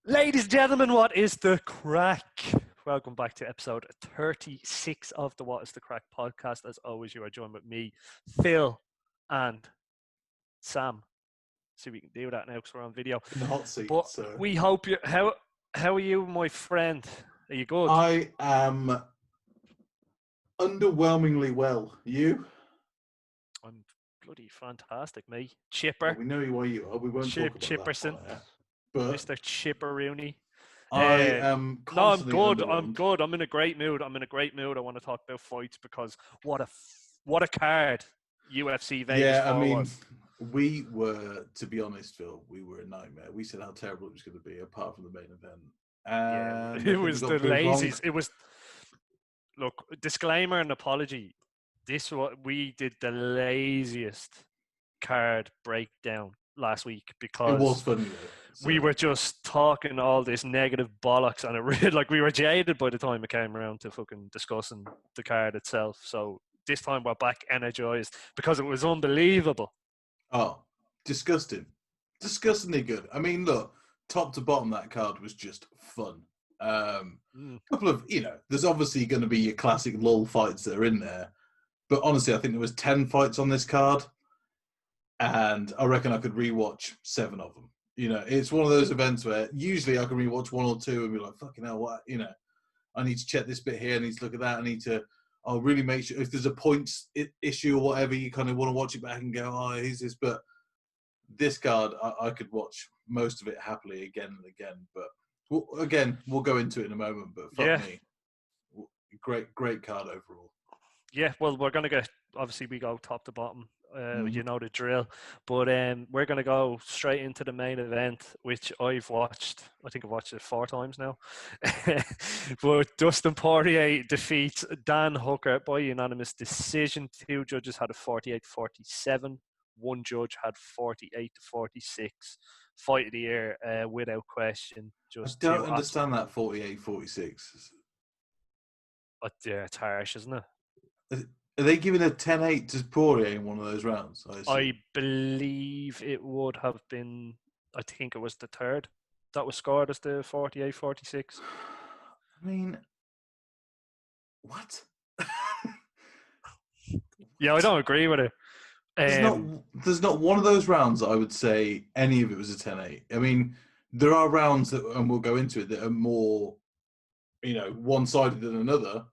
Ladies and gentlemen, what is the crack? Welcome back to episode 36 of the What is the Crack podcast. As always, you are joined with me, Phil, and Sam. See if we can do that now because we're on video. In the hot seat. But so. we hope you. How are you, my friend? Are you good? I am underwhelmingly well. You? I'm bloody fantastic, me. Chipper. Well, we know why you are. We won't talk about Chipperson. that. But Mr. Chipper Rooney. I am constantly I'm good. I'm in a great mood. I want to talk about fights because what a card UFC Vegas. Yeah, I mean, was. we were, to be honest, Phil, we were a nightmare. We said how terrible it was going to be, apart from the main event. And it was the laziest. It was. Look, disclaimer and apology. We did the laziest card breakdown last week because it was funny. We were just talking all this negative bollocks, and it really, like, we were jaded by the time it came around to fucking discussing the card itself. So this time we're back energized because it was unbelievable. Oh, disgustingly good. I mean, look, top to bottom, that card was just fun. Couple of, there's obviously going to be your classic lull fights that are in there, but honestly, I think there was 10 fights on this card, and I reckon I could rewatch 7 of them. It's one of those events where usually I can rewatch 1 or 2 and be like, fucking hell, what? I need to check this bit here. I need to look at that. I need to, I'll really make sure if there's a points issue or whatever, you kind of want to watch it back and go, oh, here's this. But this card, I could watch most of it happily again and again. But we'll go into it in a moment. But fuck me, great card overall. Yeah, well, we're going to obviously we go top to bottom. You know the drill, but we're going to go straight into the main event, which I've watched. I think I've watched it 4 times now. But Dustin Poirier defeats Dan Hooker by unanimous decision. 2 judges had a 48-47. 1 judge had 48-46. Fight of the year, without question. Just I don't understand that 48-46. Yeah, it's harsh, isn't it? Are they giving a 10-8 to Poirier in one of those rounds? I believe it would have been, I think it was the 3rd that was scored as the 48-46. I mean, what? Yeah, I don't agree with it. There's not one of those rounds that I would say any of it was a 10-8. I mean, there are rounds that, and we'll go into it, that are more, one-sided than another.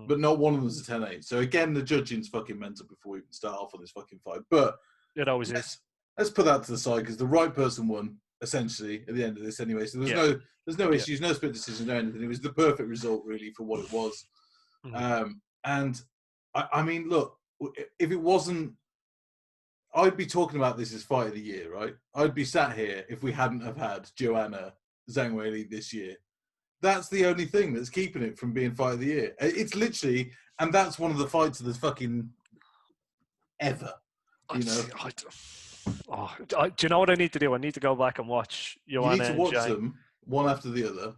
But not one of them is a 10-8. So again, the judging's fucking mental before we even start off on this fucking fight. But it always is. Let's put that to the side because the right person won essentially at the end of this anyway. So there's no issues, no split decisions, no anything. It was the perfect result really for what it was. And I mean, look, if it wasn't, I'd be talking about this as fight of the year, right? I'd be sat here if we hadn't have had Joanna Zhang Weili this year. That's the only thing that's keeping it from being fight of the year. It's literally, and that's one of the fights of the fucking ever. Do you know what I need to do? I need to go back and watch Joanna. You need to watch them one after the other.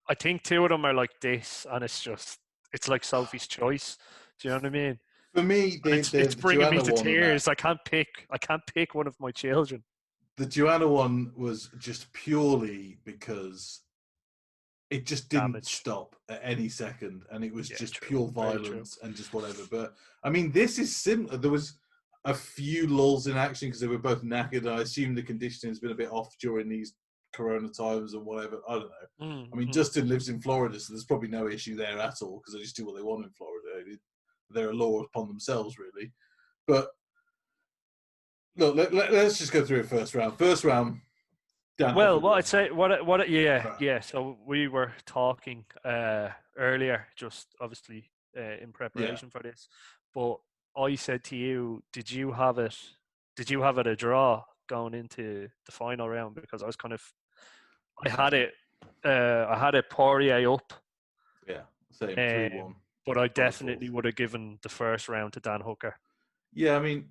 I think 2 of them are like this, and it's like Sophie's Choice. Do you know what I mean? For me, it's bringing me to tears. I can't pick one of my children. The Joanna one was just purely because it just didn't stop at any second, and it was just pure violence and just whatever. But I mean, this is similar. There was a few lulls in action because they were both knackered. I assume the conditioning has been a bit off during these Corona times or whatever. I don't know. I mean, Dustin lives in Florida, so there's probably no issue there at all because they just do what they want in Florida. They're a law upon themselves, really. But look, let's just go through it first round. First round. I'd say, So we were talking earlier, just obviously in preparation for this. But I said to you, did you have it a draw going into the final round? Because I had it Poirier up. Yeah, same 3-1. But I definitely would have given the first round to Dan Hooker. Yeah, I mean,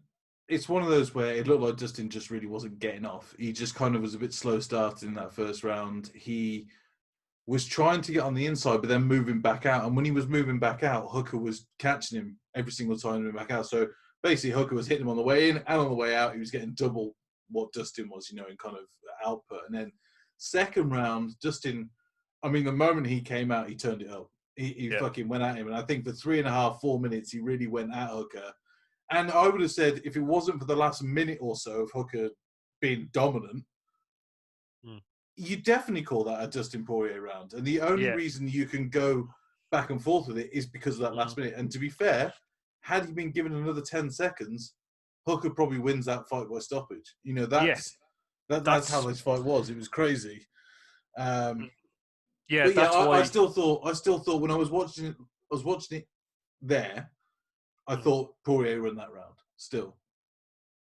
it's one of those where it looked like Dustin just really wasn't getting off. He just kind of was a bit slow started in that first round. He was trying to get on the inside, but then moving back out. And when he was moving back out, Hooker was catching him every single time moving back out. So basically, Hooker was hitting him on the way in and on the way out. He was getting double what Dustin was, in kind of output. And then second round, Dustin, I mean, the moment he came out, he turned it up. He fucking went at him. And I think for 3.5, 4 minutes, he really went at Hooker. And I would have said, if it wasn't for the last minute or so of Hooker being dominant, you definitely call that a Dustin Poirier round. And the only reason you can go back and forth with it is because of that last minute. And to be fair, had he been given another 10 seconds, Hooker probably wins that fight by stoppage. That's how this fight was. It was crazy. But that's why I still thought when I was watching it there, I thought Poirier won that round still.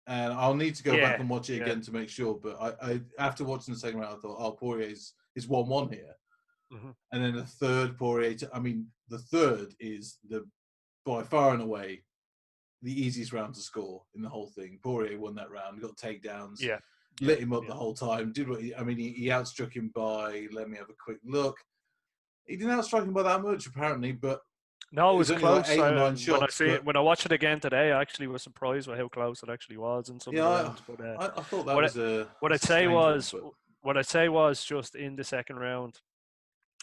And I'll need to go back and watch it again to make sure. But I after watching the second round, I thought, Poirier is 1-1 here. And then the third Poirier, the third is by far and away the easiest round to score in the whole thing. Poirier won that round. He got takedowns. Lit him up the whole time. Did what he outstruck him by. Let me have a quick look. He didn't outstrike him by that much apparently, but no, it was close. Like 8 or 9 shots. When I watch it again today, I actually was surprised by how close it actually was in some of the rounds. But I thought that was what I'd say was just in the second round,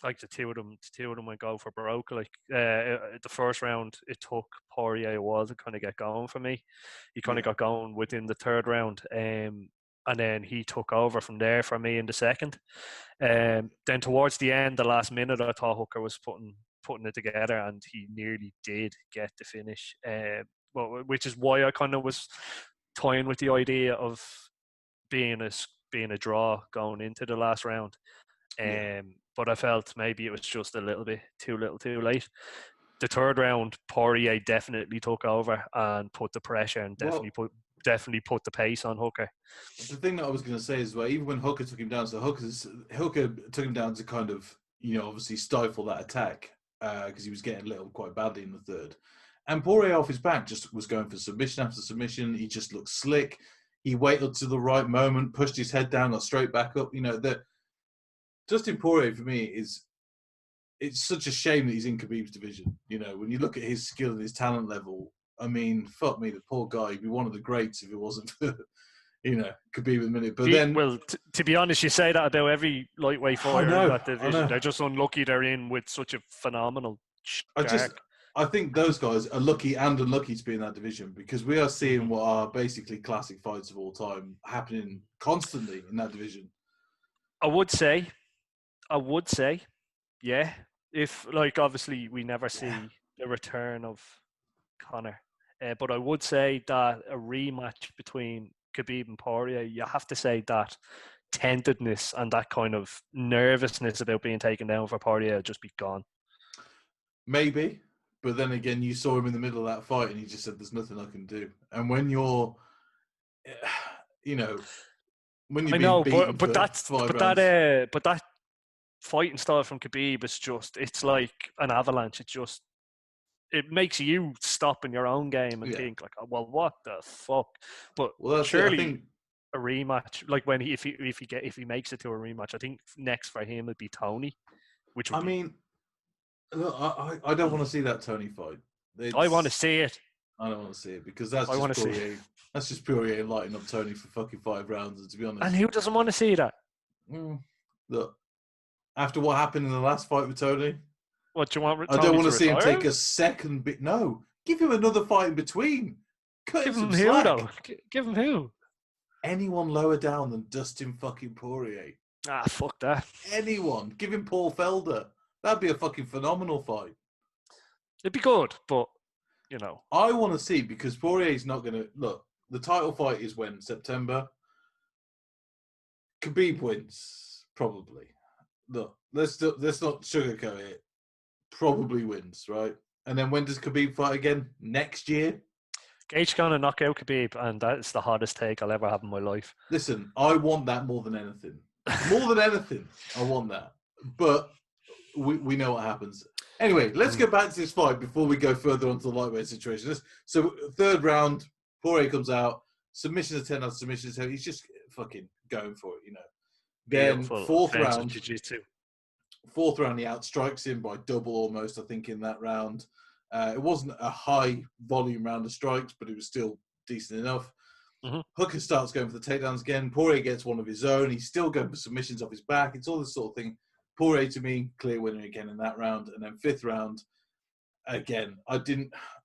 like the two of them went go for broke. Like the first round, it took Poirier a while to kind of get going for me. He kind of got going within the third round, and then he took over from there for me in the second. Then towards the end, the last minute, I thought Hooker was putting it together, and he nearly did get the finish. Which is why I kind of was toying with the idea of being a draw going into the last round. But I felt maybe it was just a little bit too late. The third round, Poirier definitely took over and put the pressure and definitely put the pace on Hooker. The thing that I was going to say is, well, even when Hooker took him down, so Hooker took him down to kind of, obviously stifle that attack because he was getting lit up quite badly in the third. And Poirier off his back just was going for submission after submission. He just looked slick. He waited to the right moment, pushed his head down, got straight back up. Justin Poirier, for me, it's such a shame that he's in Khabib's division. When you look at his skill and his talent level, I mean, fuck me, the poor guy. He'd be one of the greats if it wasn't for, Khabib in a minute. But to be honest, you say that about every lightweight fighter in that division. They're just unlucky they're in with such a phenomenal I think those guys are lucky and unlucky to be in that division because we are seeing what are basically classic fights of all time happening constantly in that division. I would say, yeah. If, obviously we never see the return of Conor. But I would say that a rematch between Khabib and Poirier, you have to say that tentedness and that kind of nervousness about being taken down for Poirier would just be gone. Maybe. But then again, you saw him in the middle of that fight and he just said, there's nothing I can do. And when you're, when you're beaten but that fighting style from Khabib is it's like an avalanche. It makes you stop in your own game and think like, oh, well, what the fuck? But surely a rematch, like when if he makes it to a rematch, I think next for him would be Tony. Look, I don't want to see that Tony fight. I want to see it. I don't want to see it because that's just Poirier. That's just Poirier lighting up Tony for fucking 5 rounds. And to be honest, and who doesn't want to see that? Look, after what happened in the last fight with Tony, what do you want? I don't want to see him take a second bit. No, give him another fight in between. Give him who though? Give him who? Anyone lower down than Dustin fucking Poirier. Fuck that. Anyone. Give him Paul Felder. That'd be a fucking phenomenal fight. It'd be good, but, I want to see, because Poirier's not going to... Look, the title fight is when? September? Khabib wins, probably. Look, let's not sugarcoat it. Probably wins, right? And then when does Khabib fight again? Next year? Gaethje's going to knock out Khabib, and that's the hottest take I'll ever have in my life. Listen, I want that more than anything. More than anything, I want that. But... We know what happens. Anyway, let's go back to this fight before we go further onto the lightweight situation. So third round, Poirier comes out, submission to 10 out of submission to 10. He's just fucking going for it, Then fourth round, he outstrikes him by double almost, I think, in that round. It wasn't a high volume round of strikes, but it was still decent enough. Mm-hmm. Hooker starts going for the takedowns again. Poirier gets one of his own. He's still going for submissions off his back. It's all this sort of thing. Poirier, to me, clear winner again in that round. And then 5th round, again,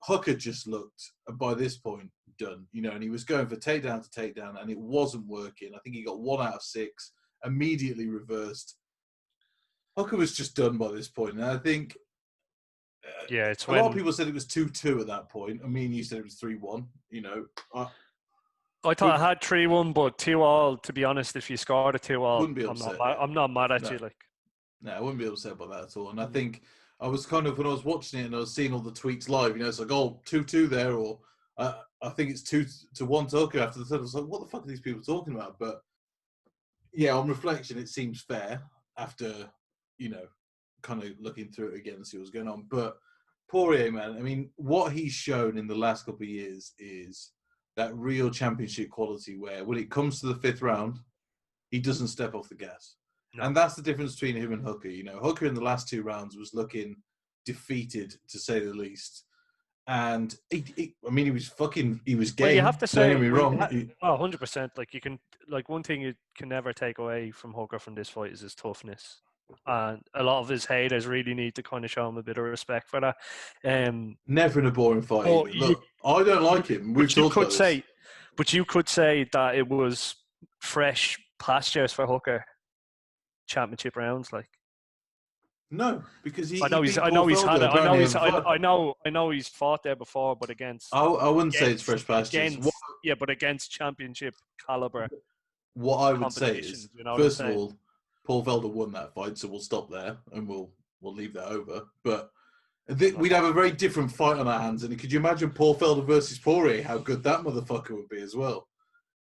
Hooker just looked, by this point, done. And he was going for takedown to takedown, and it wasn't working. I think he got 1 out of 6, immediately reversed. Hooker was just done by this point. And I think it's a lot of people said it was 2-2 at that point. I mean, you said it was 3-1. I thought I had 3-1, but 2-2. To be honest, if you scored a 2-2, wouldn't be upset. I'm not mad at you. No, I wouldn't be upset about that at all. And I think I was kind of, when I was watching it and I was seeing all the tweets live, it's like, 2-2 there, or I think it's 2-1 to Hooker after the third. I was like, what the fuck are these people talking about? But yeah, on reflection, it seems fair after, kind of looking through it again and see what's going on. But Poirier, man, I mean, what he's shown in the last couple of years is that real championship quality where when it comes to the 5th round, he doesn't step off the gas. No. And that's the difference between him and Hooker. Hooker in the last 2 rounds was looking defeated, to say the least. And he was game. Well, you have to say, don't get me wrong. 100%. One thing you can never take away from Hooker from this fight is his toughness. And a lot of his haters really need to kind of show him a bit of respect for that. Never in a boring fight. Look, I don't like him. But you could say that it was fresh pastures for Hooker championship rounds, No, because I know he's fought there before, but against I wouldn't say it's fresh pastures. But against championship caliber. What I would say is, first of all, Paul Felder won that fight, so we'll stop there and we'll leave that over. But we'd have a very different fight on our hands. And could you imagine Paul Felder versus Poirier? How good that motherfucker would be as well.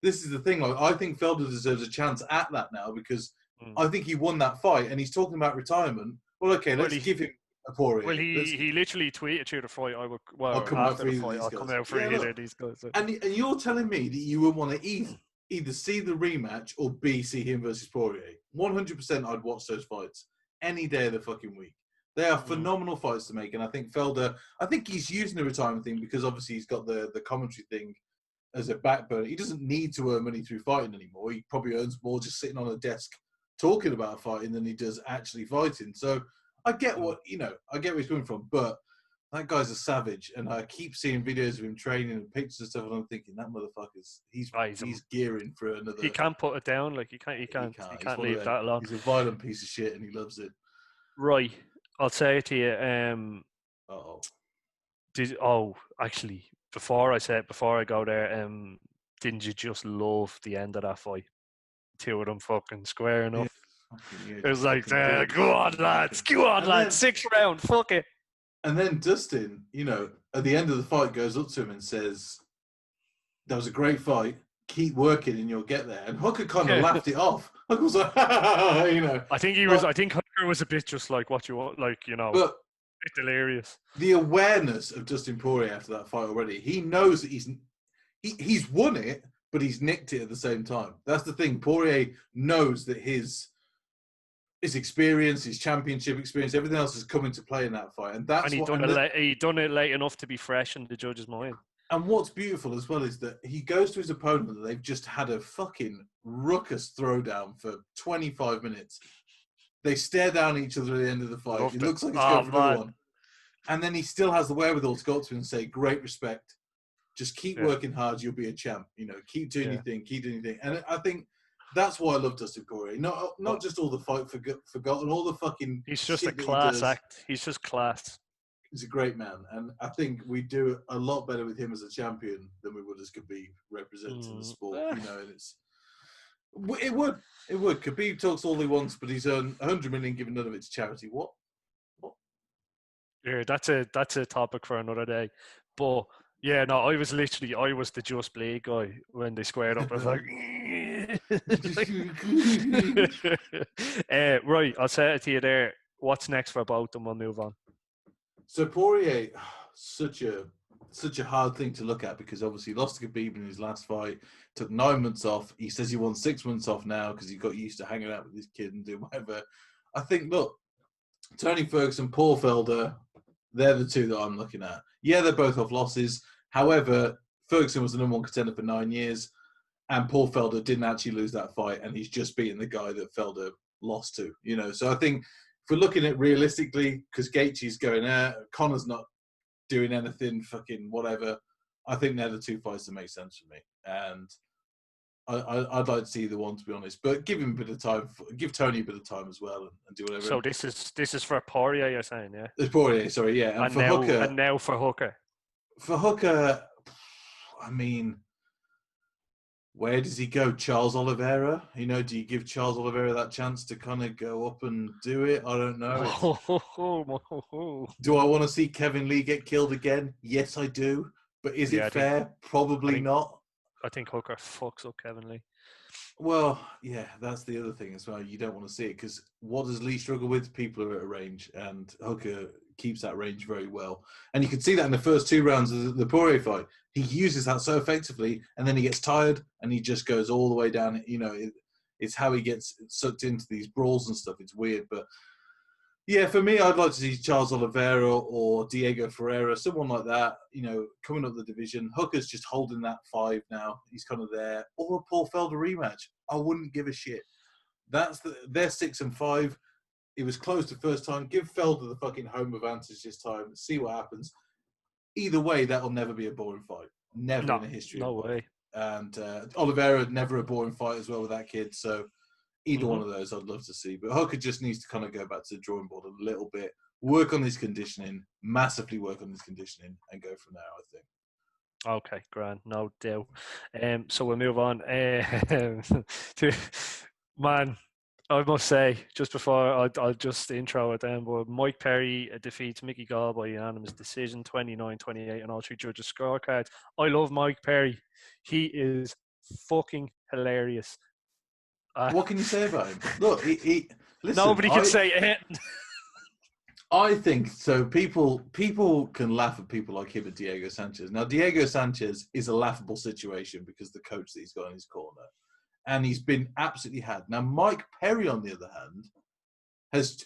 This is the thing. I think Felder deserves a chance at that now because I think he won that fight, and he's talking about retirement. Well, okay, let's give him a Poirier. Well, he literally tweeted through the fight. I'll come out for either of these guys. And you're telling me that you would want to either see the rematch or B, see him versus Poirier. 100% I'd watch those fights any day of the fucking week. They are phenomenal fights to make, and I think Felder, he's using the retirement thing because obviously he's got the commentary thing as a backbone. He doesn't need to earn money through fighting anymore. He probably earns more just sitting on a desk talking about fighting than he does actually fighting. So I get where he's coming from, but that guy's a savage, and I keep seeing videos of him training and pictures and stuff, and I'm thinking that motherfucker's he's gearing for another. He can't put it down. He can't leave that alone. He's a violent piece of shit, and he loves it. Right, I'll say it to you. Actually, before I go there, didn't you just love the end of that fight? 2 of them fucking squaring up. Yeah, it was like, go on, lads, 6th round, fuck it. And then Dustin, at the end of the fight, goes up to him and says, "That was a great fight. Keep working, and you'll get there." And Hooker kind of laughed it off. Hooker was like, I think he was. I think Hooker was a bit just like what you want, but it's delirious. The awareness of Dustin Poirier after that fight already, he knows that he's won it, but he's nicked it at the same time. That's the thing. Poirier knows that his experience, his championship experience, everything else is coming to play in that fight, and that's he done it late enough to be fresh in the judge's mind. And what's beautiful as well is that he goes to his opponent that they've just had a fucking ruckus throwdown for 25 minutes. They stare down at each other at the end of the fight. It looks like it's going for another one, and then he still has the wherewithal to go up to him and say, "Great respect. Just keep working hard. You'll be a champ. Keep doing your thing. Keep doing your thing." And I think that's why I love Dustin Poirier. Not just all the fight forgotten, all the fucking. He's just a class act. He's just class. He's a great man, and I think we do a lot better with him as a champion than we would as Khabib representing the sport. And it would. Khabib talks all he wants, but he's earned 100 million, given none of it to charity. What? Yeah, that's a topic for another day. But yeah, no, I was the Just Bleed guy when they squared up. I was like, right, I'll say it to you there. What's next for both, and we'll move on. So Poirier, such a hard thing to look at because obviously he lost to Khabib in his last fight, took 9 months off. He says he wants 6 months off now because he got used to hanging out with his kid and doing whatever. I think, look, Tony Ferguson, Paul Felder, they're the two that I'm looking at. Yeah, they're both off losses. However, Ferguson was the number 1 contender for 9 years. and Paul Felder didn't actually lose that fight, and he's just beaten the guy that Felder lost to. So I think if we're looking at realistically, because Gaethje's going there, Connor's not doing anything, fucking whatever. I think they're the two fights that make sense for me, and I'd like to see the one, to be honest. But give him a bit of time. Give Tony a bit of time as well, and do whatever. So this is for Poirier, you're saying, yeah? It's Poirier, sorry, yeah. And for now, Hooker, and now for Hooker. For Hooker, I mean, where does he go? Charles Oliveira? Do you give Charles Oliveira that chance to kind of go up and do it? I don't know. Do I want to see Kevin Lee get killed again? Yes, I do. But is it fair? Probably not. I think Hooker fucks up Kevin Lee. Well, yeah, that's the other thing as well. You don't want to see it because what does Lee struggle with? People are at a range, and Hooker keeps that range very well. And you can see that in the first 2 rounds of the Poirier fight. He uses that so effectively, and then he gets tired, and he just goes all the way down. It's how he gets sucked into these brawls and stuff. It's weird, but yeah, for me, I'd like to see Charles Oliveira or Diego Ferreira, someone like that, coming up the division. Hooker's just holding that 5 now. He's kind of there. Or a Paul Felder rematch. I wouldn't give a shit. They're 6-5. It was close the first time. Give Felder the fucking home advantage this time. See what happens. Either way, that'll never be a boring fight. Never in the history. No way. And Oliveira, never a boring fight as well with that kid. So either one of those I'd love to see. But Hooker just needs to kind of go back to the drawing board a little bit, work on his conditioning, massively work on his conditioning, and go from there, I think. Okay, grand, no doubt. So we'll move on. Man, I must say, just before I'll just intro it then, but Mike Perry defeats Mickey Gall by unanimous decision, 29-28 on all 3 judges' scorecards. I love Mike Perry. He is fucking hilarious. What can you say about him? Look, listen, nobody can say it. I think so. People can laugh at people like him and Diego Sanchez. Now, Diego Sanchez is a laughable situation because the coach that he's got in his corner, and he's been absolutely had. Now, Mike Perry, on the other hand, has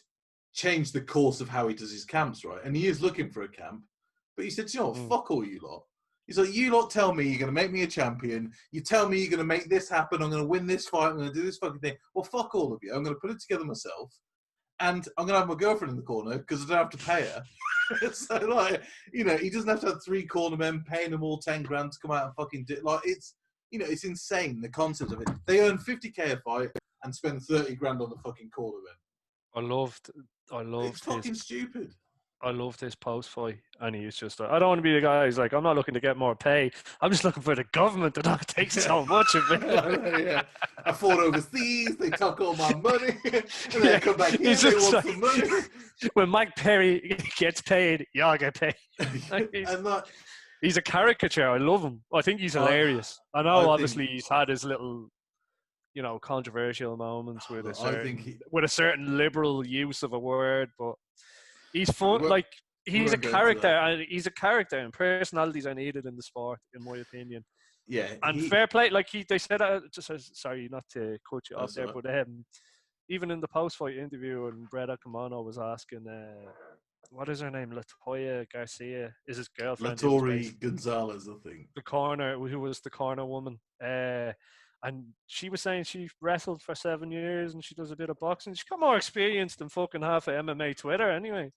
changed the course of how he does his camps, right? And he is looking for a camp, but he said, fuck all you lot. He's like, you lot tell me you're going to make me a champion. You tell me you're going to make this happen. I'm going to win this fight. I'm going to do this fucking thing. Well, fuck all of you. I'm going to put it together myself. And I'm going to have my girlfriend in the corner because I don't have to pay her. So, he doesn't have to have 3 corner men paying them all 10 grand to come out and fucking do it. It's insane, the concept of it. They earn 50k a fight and spend 30 grand on the fucking corner men. I loved It's fucking stupid. I loved his post fight, and he's just I don't want to be the guy who's like, I'm not looking to get more pay. I'm just looking for the government to not take so much of it. Yeah. I fought overseas. They took all my money, and then I come back here. They want some money. When Mike Perry gets paid, y'all get paid. He's a caricature. I love him. I think he's hilarious. I know, obviously, he's had his little, controversial moments with a certain liberal use of a word, but he's fun. He's a character, and he's a character, and personalities are needed in the sport, in my opinion. Yeah, and fair play. They said, sorry, not to cut you off there, but even in the post-fight interview, and Brett Akimono was asking, what is her name? Latoya Garcia is his girlfriend. Latori Gonzalez, I think. The corner, who was the corner woman. And she was saying she wrestled for 7 years and she does a bit of boxing. She's got more experience than fucking half of MMA Twitter anyway.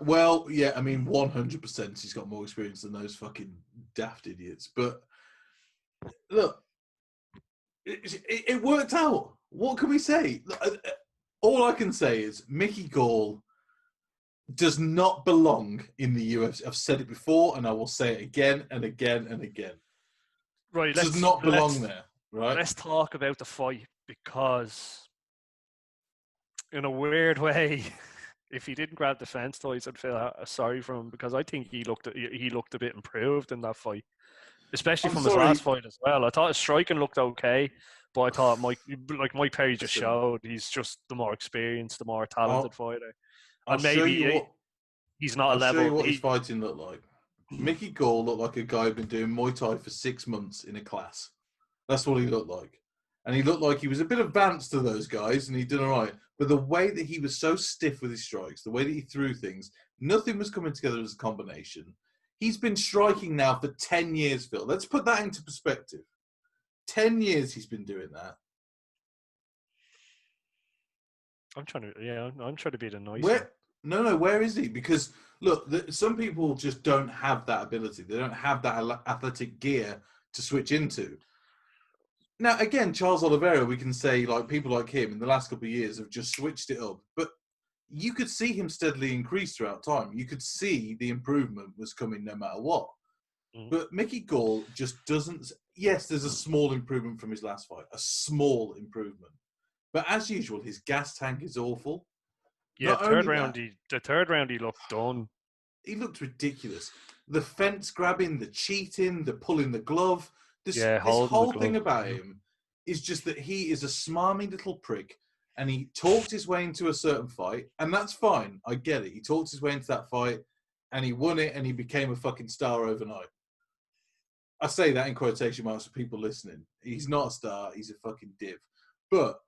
Well, yeah, I mean, 100% she's got more experience than those fucking daft idiots. But look, it worked out. What can we say? All I can say is Mickey Gall does not belong in the UFC. I've said it before and I will say it again and again and again. Right, does not belong there. Right. Let's talk about the fight, because in a weird way, if he didn't grab the fence toys, I'd feel sorry for him, because I think he looked a bit improved in that fight, especially his last fight as well. I thought his striking looked okay, but I thought Mike Perry just showed he's just the more experienced, the more talented fighter. And maybe he's not a level. I'll show you what his fighting looked like. Mickey Gall looked like a guy who'd been doing Muay Thai for 6 months in a class. That's what he looked like. And he looked like he was a bit advanced to those guys, and he did all right. But the way that he was so stiff with his strikes, the way that he threw things, nothing was coming together as a combination. He's been striking now for 10 years, Phil. Let's put that into perspective. 10 years he's been doing that. I'm trying to be the nice one. Where? No. Where is he? Because look, some people just don't have that ability. They don't have that athletic gear to switch into. Now, again, Charles Oliveira, we can say like people like him in the last couple of years have just switched it up, but you could see him steadily increase throughout time. You could see the improvement was coming no matter what. But Mickey Gall just doesn't. Yes, there's a small improvement from his last fight, a small improvement. But as usual, his gas tank is awful. Yeah, the third round he looked done. He looked ridiculous. The fence grabbing, the cheating, the pulling the glove. This whole thing about him is just that he is a smarmy little prick, and he talked his way into a certain fight, and that's fine. I get it. He talked his way into that fight, and he won it, and he became a fucking star overnight. I say that in quotation marks for people listening. He's not a star. He's a fucking div. But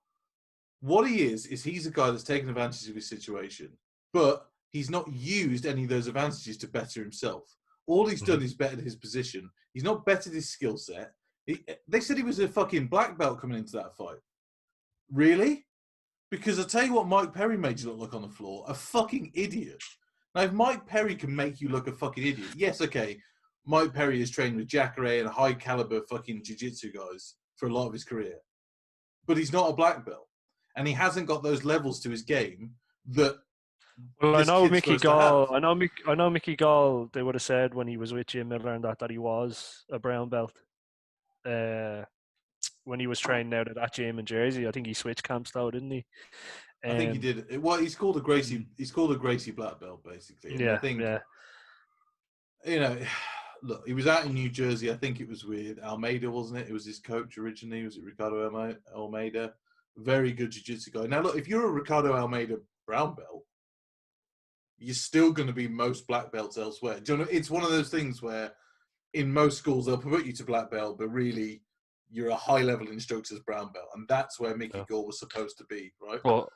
what he is he's a guy that's taken advantage of his situation, but he's not used any of those advantages to better himself. All he's done is bettered his position. He's not bettered his skill set. They said he was a fucking black belt coming into that fight. Really? Because I tell you what, Mike Perry made you look like on the floor, a fucking idiot. Now, if Mike Perry can make you look a fucking idiot, yes, okay, Mike Perry has trained with Jacare and high caliber fucking jiu-jitsu guys for a lot of his career. But he's not a black belt. And he hasn't got those levels to his game that. Well, I know Mickey Gall. I know Mickey Gall. They would have said when he was with Jim Miller and that he was a brown belt. When he was training out at that gym in Jersey, I think he switched camps though, didn't he? I think he did. Well, he's called a Gracie. He's called a Gracie black belt, basically. And I think, you know, look, he was out in New Jersey. I think it was with Almeida, wasn't it? It was his coach originally. Was it Ricardo Almeida? Very good jiu-jitsu guy. Now, look, if you're a Ricardo Almeida brown belt, you're still going to be most black belts elsewhere. Do you know, it's one of those things where in most schools they'll promote you to black belt, but really you're a high-level instructor's brown belt, and that's where Mickey Gall was supposed to be, right? Well,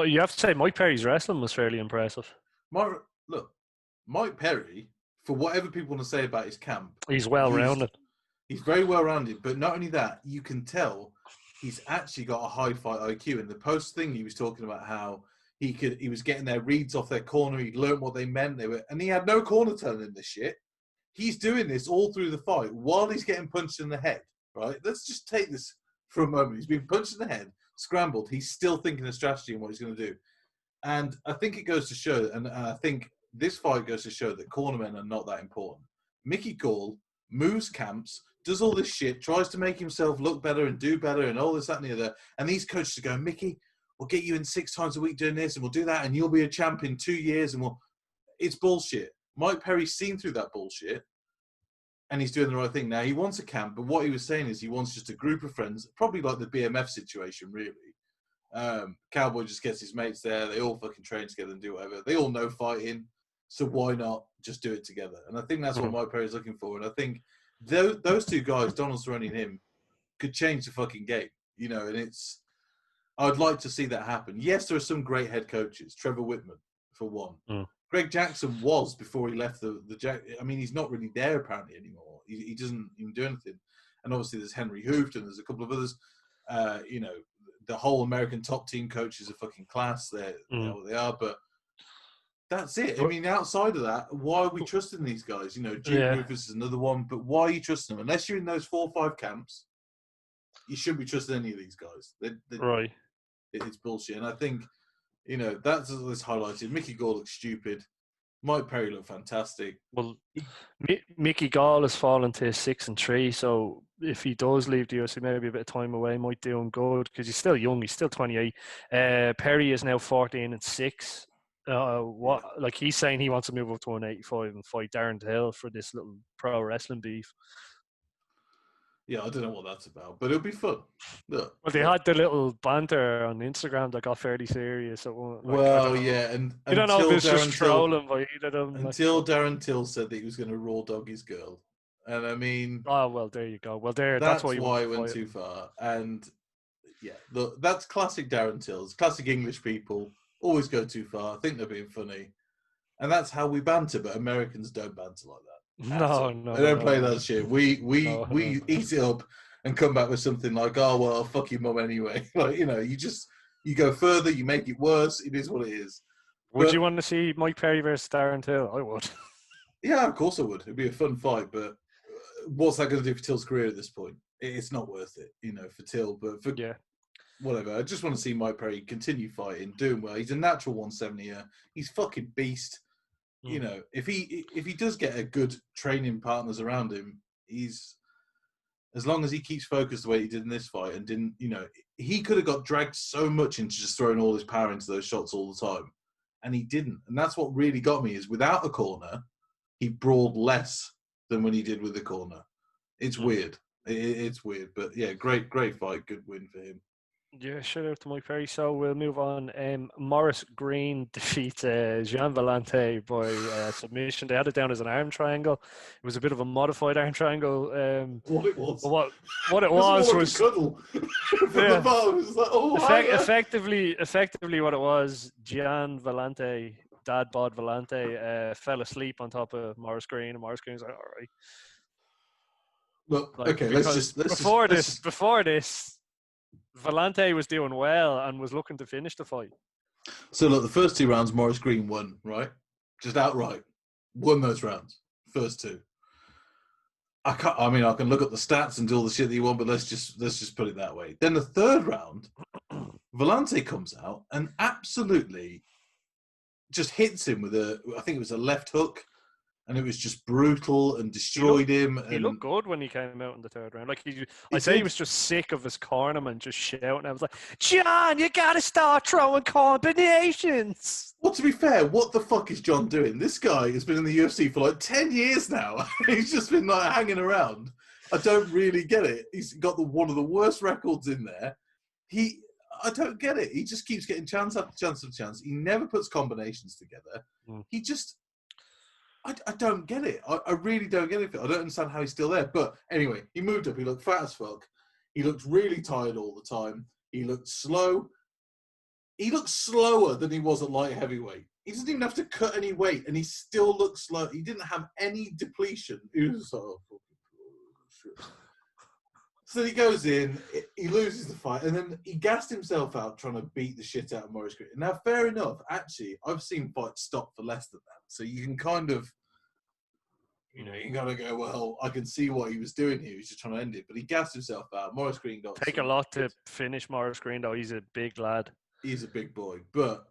you have to say Mike Perry's wrestling was fairly impressive. Mike Perry, for whatever people want to say about his camp, he's well-rounded. He's very well-rounded, but not only that, you can tell he's actually got a high fight IQ. In the post thing, he was talking about how he was getting their reads off their corner. He'd learned what they meant. And he had no corner telling him this shit. He's doing this all through the fight while he's getting punched in the head, right? Let's just take this for a moment. He's been punched in the head, scrambled. He's still thinking of strategy and what he's going to do. And I think it goes to show, and I think this fight goes to show that cornermen are not that important. Mickey Gall moves camps, does all this shit, tries to make himself look better and do better and all this, that, and the other. And these coaches are going, Mickey, we'll get you in 6 times a week doing this and we'll do that and you'll be a champ in 2 years and it's bullshit. Mike Perry's seen through that bullshit and he's doing the right thing. Now, he wants a camp, but what he was saying is he wants just a group of friends, probably like the BMF situation, really. Cowboy just gets his mates there. They all fucking train together and do whatever. They all know fighting, so why not just do it together? And I think that's what Mike Perry's looking for. And I think those two guys, Donald Cerrone and him, could change the fucking game, you know, and I'd like to see that happen. Yes, there are some great head coaches. Trevor Whitman, for one. Greg Jackson was before he left the Jack. I mean, he's not really there apparently anymore. He doesn't even do anything. And obviously there's Henry Hooft and there's a couple of others. You know, the whole American top team coaches are fucking class. They know what they are, but that's it. I mean, outside of that, why are we trusting these guys? You know, Duke Rufus is another one, but why are you trusting them? Unless you're in those 4 or 5 camps, you shouldn't be trusting any of these guys. Right. It's bullshit. And I think, you know, that's what's highlighted. Mickey Gall looks stupid. Mike Perry looked fantastic. Well, Mickey Gall has fallen to 6-3, so if he does leave the UFC, maybe a bit of time away might do him good because he's still young. He's still 28. Perry is now 14-6. Like he's saying he wants to move up to 185 and fight Darren Till for this little pro wrestling beef. Yeah, I don't know what that's about, but it'll be fun. Well, they had the little banter on Instagram that got fairly serious. And I don't know if it's just trolling by either of them. Until Darren Till said that he was going to raw dog his girl, and I mean, oh well, there you go. Well, that's why it went too far. And yeah, look, that's classic Darren Tills. Classic English people always go too far. I think they're being funny, and that's how we banter. But Americans don't banter like that. No, they don't play that shit. We eat it up and come back with something like, "Oh well, fuck your mum anyway." Like, you know, you go further, you make it worse. It is what it is. Would you want to see Mike Perry versus Darren Till? I would. Yeah, of course I would. It'd be a fun fight, but what's that going to do for Till's career at this point? It's not worth it, you know, for Till. But for whatever, I just want to see Mike Perry continue fighting, doing well. He's a natural 170er. He's fucking beast. You know, if he does get a good training partners around him, he's, as long as he keeps focused the way he did in this fight and didn't, you know, he could have got dragged so much into just throwing all his power into those shots all the time, and he didn't. And that's what really got me, is without a corner, he brawled less than when he did with the corner. It's weird. It's weird, but yeah, great fight, good win for him. Yeah, shout out to Mike Perry. So we'll move on. Morris Green defeats Jean Valente by submission. They had it down as an arm triangle. It was a bit of a modified arm triangle. What it was? What it was was cuddle. From the bottom. It was like, effectively what it was. Gian Valente, Dad Bod Valente, fell asleep on top of Morris Green, and Morris Green's like, all right. Well, okay, before this. Valente was doing well and was looking to finish the fight. So, look, the first 2 rounds, Morris Green won, right? Just outright. Won those rounds. First 2. I can look at the stats and do all the shit that you want, but let's just put it that way. Then the 3rd round, Valente comes out and absolutely just hits him with I think it was a left hook. And it was just brutal and destroyed him. He looked good when he came out in the 3rd round. Like I'd say he was just sick of his cornerman just shouting. I was like, John, you got to start throwing combinations. Well, to be fair, what the fuck is John doing? This guy has been in the UFC for like 10 years now. He's just been like hanging around. I don't really get it. He's got one of the worst records in there. I don't get it. He just keeps getting chance after chance after chance. He never puts combinations together. He just... I don't get it. I really don't get it. I don't understand how he's still there. But anyway, he moved up. He looked fat as fuck. He looked really tired all the time. He looked slow. He looked slower than he was at light heavyweight. He doesn't even have to cut any weight, and he still looks slow. He didn't have any depletion. He was like, oh, shit. So he goes in, he loses the fight, and then he gassed himself out trying to beat the shit out of Morris Green. Now, fair enough. Actually, I've seen fights stop for less than that. So you can kind of, you know, you can kind of go, well, I can see what he was doing here. He was just trying to end it. But he gassed himself out. Morris Green got... Take a lot to finish Morris Green, though. He's a big lad. He's a big boy. But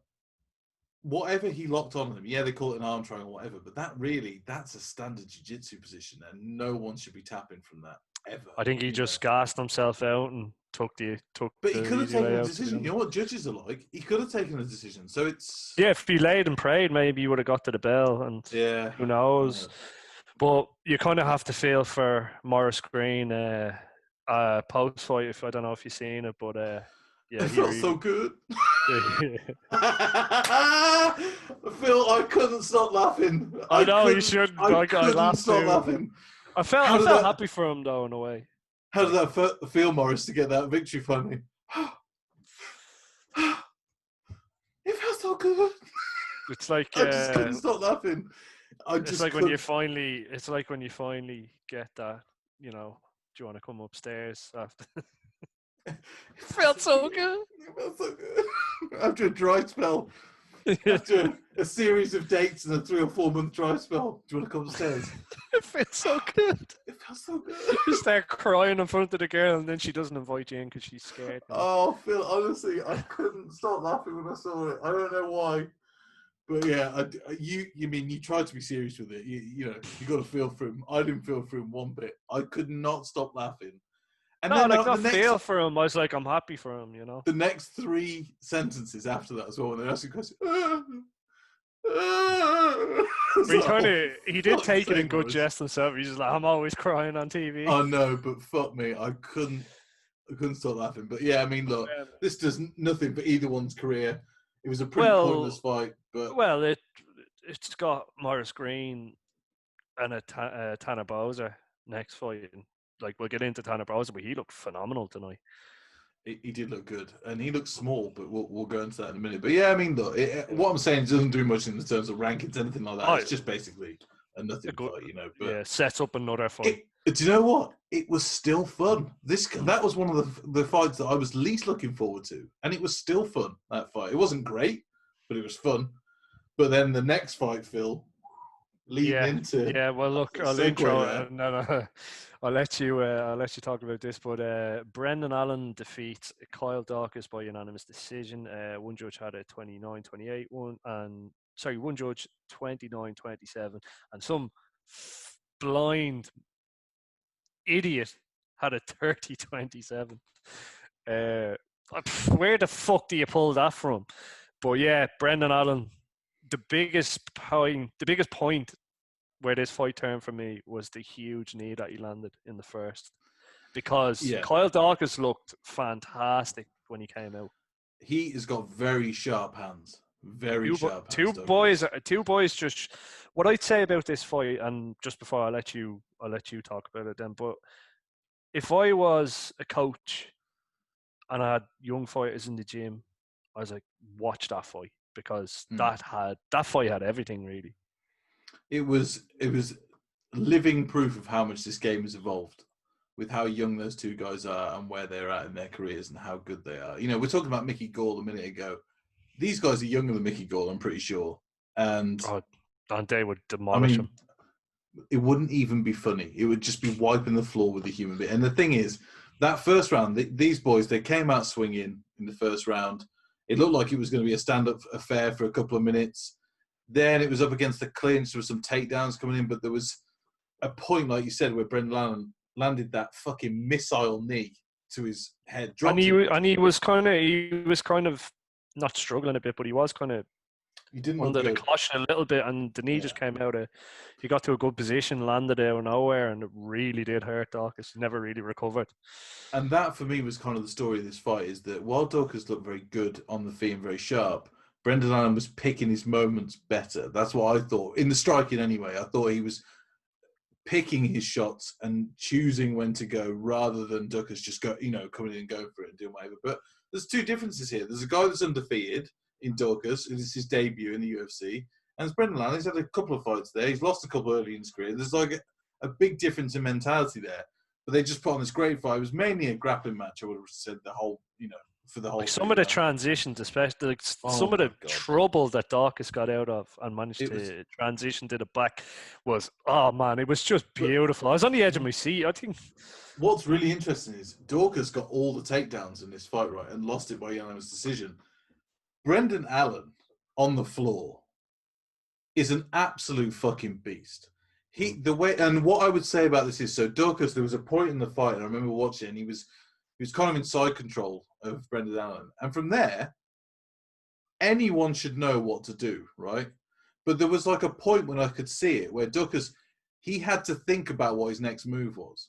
whatever he locked on him, yeah, they call it an arm triangle, whatever. But that's a standard jiu-jitsu position, and no one should be tapping from that. Ever. I think he just gassed himself out and took. But he could have taken a decision. You know what judges are like? He could have taken a decision. So it's... Yeah, if he laid and prayed, maybe he would have got to the bell. And who knows? But you kind of have to feel for Morris Green post fight. I don't know if you've seen it, but yeah, it felt so good. Phil, I couldn't stop laughing. I know you should. I couldn't stop laughing. I felt happy for him, though, in a way. How did that feel, Morris, to get that victory finally? It felt so good. It's like I just couldn't stop laughing. It's like when you finally get that. You know, do you want to come upstairs after? It felt so good. It felt so good. After a dry spell. After a series of dates and a 3 or 4 month dry spell, do you want to come upstairs? It feels so good. It feels so good. You start crying in front of the girl, and then she doesn't invite you in because she's scared. Oh, Phil, honestly, I couldn't stop laughing when I saw it. I don't know why, but yeah, you mean you tried to be serious with it? You know, you got to feel for him. I didn't feel for him one bit. I could not stop laughing. And no, like not feel for him. I was like, I'm happy for him, you know. The next 3 sentences after that as well, when they asked a question. He did take it in good jest himself. He's just like, I'm always crying on TV. I know, but fuck me, I couldn't stop laughing. But yeah, I mean, look, this does nothing for either one's career. It was a pretty pointless fight, but it's got Morris Green and a Tanner Bowser next fight. Like, we'll get into Tanner Bowser, but he looked phenomenal tonight. He did look good, and he looked small, but we'll go into that in a minute. But yeah, I mean, look, what I'm saying doesn't do much in terms of rankings, anything like that. It's just basically a nothing fight, you know. But sets up another fight. Do you know what? it was still fun. That was one of the fights that I was least looking forward to, and it was still fun. That fight, it wasn't great, but it was fun. But then the next fight, Phil, leading into Well, look, I'll segue intro there. it, and then I'll let you talk about this. But Brendan Allen defeats Kyle Dawkins by unanimous decision. One judge had a 29-28 one judge 29-27, and some blind idiot had a 30-27. Where the fuck do you pull that from? But yeah, Brendan Allen, the biggest point where this fight turned for me was the huge knee that he landed in the first, because Kyle Dawkins looked fantastic when he came out. He has got very sharp hands. Very sharp hands. Two boys. Just what I'd say about this fight, and just before I'll let you talk about it then. But if I was a coach and I had young fighters in the gym, I was like, watch that fight, because that fight had everything really. It was living proof of how much this game has evolved, with how young those two guys are and where they're at in their careers and how good they are. You know, we're talking about Mickey Gall a minute ago. These guys are younger than Mickey Gall, I'm pretty sure. And they would demolish him. It wouldn't even be funny. It would just be wiping the floor with a human being. And the thing is, that first round, these boys, they came out swinging in the first round. It looked like it was going to be a stand-up affair for a couple of minutes. Then it was up against the clinch. There were some takedowns coming in, but there was a point, like you said, where Brendan Allen landed that fucking missile knee to his head. And he was kind of not struggling a bit, but he was kind of under the caution a little bit, and the knee just came out. He got to a good position, landed out of nowhere, and it really did hurt Dawkins. He never really recovered. And that, for me, was kind of the story of this fight, is that while Dawkins looked very good on the feet and very sharp, Brendan Allen was picking his moments better. That's what I thought. In the striking anyway, I thought he was picking his shots and choosing when to go, rather than Dawkins just coming in and going for it and doing whatever. But there's two differences here. There's a guy that's undefeated in Dawkins. It's his debut in the UFC. And it's Brendan Allen. He's had a couple of fights there. He's lost a couple early in his career. There's like a big difference in mentality there. But they just put on this great fight. It was mainly a grappling match, I would have said, for the whole like some of the transitions, especially some of the trouble that Dawkins got out of and managed to transition to the back was, it was just beautiful. I was on the edge of my seat. I think what's really interesting is Dawkins got all the takedowns in this fight, right, and lost it by unanimous decision. Brendan Allen on the floor is an absolute fucking beast. And what I would say about this is, so Dawkins, there was a point in the fight, and I remember watching, and he was kind of in side control of Brendan Allen. And from there, anyone should know what to do, right? But there was like a point when I could see it where Dawkins, he had to think about what his next move was.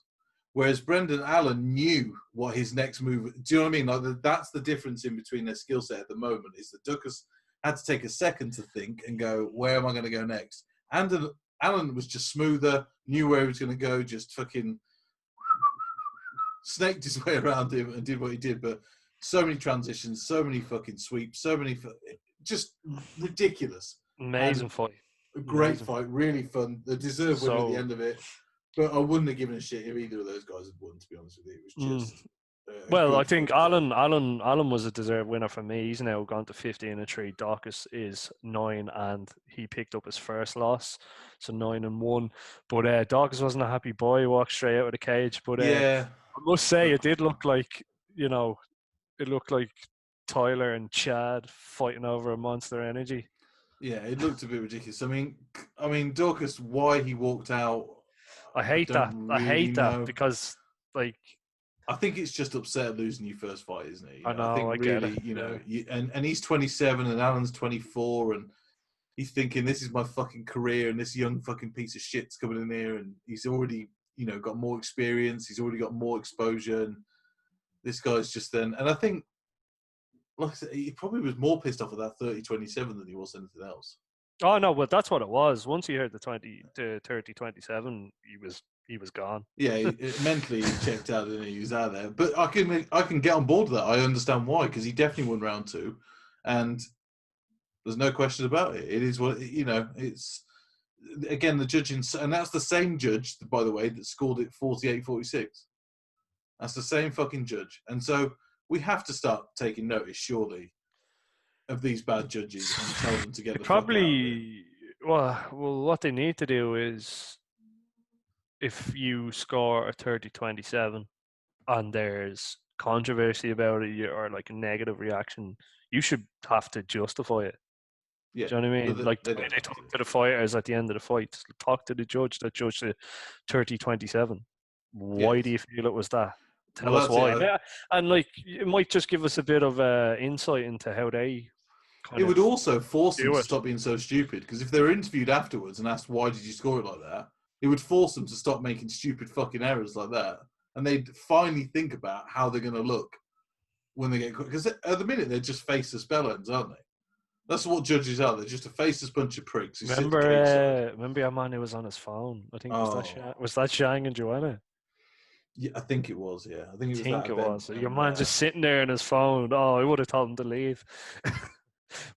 Whereas Brendan Allen knew what his next move. Do you know what I mean? Like that's the difference in between their skill set at the moment, is that Dawkins had to take a second to think and go, where am I going to go next? And Allen was just smoother, knew where he was going to go, just fucking snaked his way around him and did what he did. But so many transitions, so many fucking sweeps, so many, just ridiculous. Amazing fight. A great fight, really fun. They deserve winning at the end of it. But I wouldn't have given a shit if either of those guys had won, to be honest with you. It was just... I think Allen was a deserved winner for me. He's now gone to 15-3. Dawkins is 9, and he picked up his first loss, so 9-1. But Dawkins wasn't a happy boy. He walked straight out of the cage. But I must say, it did look like, it looked like Tyler and Chad fighting over a Monster Energy. Yeah, it looked a bit ridiculous. I mean, Dawkins, why he walked out? I hate that. I hate that because, like, I think it's just upset losing your first fight, isn't it? I know. I think really, and he's 27 and Alan's 24, and he's thinking, this is my fucking career, and this young fucking piece of shit's coming in here, and he's already, got more experience, he's already got more exposure, and this guy's just then. And I think, like I said, he probably was more pissed off at that 30-27 than he was anything else. Oh no, well that's what it was. Once he heard the 30-27, he was gone. Yeah, mentally he checked out and he was out there. But I can get on board with that. I understand why, because he definitely won round 2, and there's no question about it. It is what it's. again, the judging, and that's the same judge, by the way, that scored it 48-46. That's the same fucking judge. And so we have to start taking notice, surely, of these bad judges and tell them to get They the fuck out of here. probably, well, what they need to do is if you score a 30-27 and there's controversy about it or like a negative reaction, you should have to justify it. Yeah, Do you know what I but mean? Like the they way don't they have talk to. to the fighters at the end of the fight, talk to the judge that judged the 30-27. Why do Yes. you feel it was that? Well, Tell us that's it. why. Yeah, and like it might just give us a bit of insight into how they It kind would of also force them do to it. stop being so stupid, because if they were interviewed afterwards and asked why did you score it like that, it would force them to stop making stupid fucking errors like that, and they'd finally think about how they're going to look when they get, because at the minute they're just faceless bellends, aren't they? That's what judges are. They're just a faceless bunch of pricks who sit cage side. Remember your man who was on his phone? I think Oh, Was that Shang and Joanna? yeah, I think it was. Yeah, I think I it was that think it event, was. Your and man just sitting there on his phone. Oh, I would have told him to leave.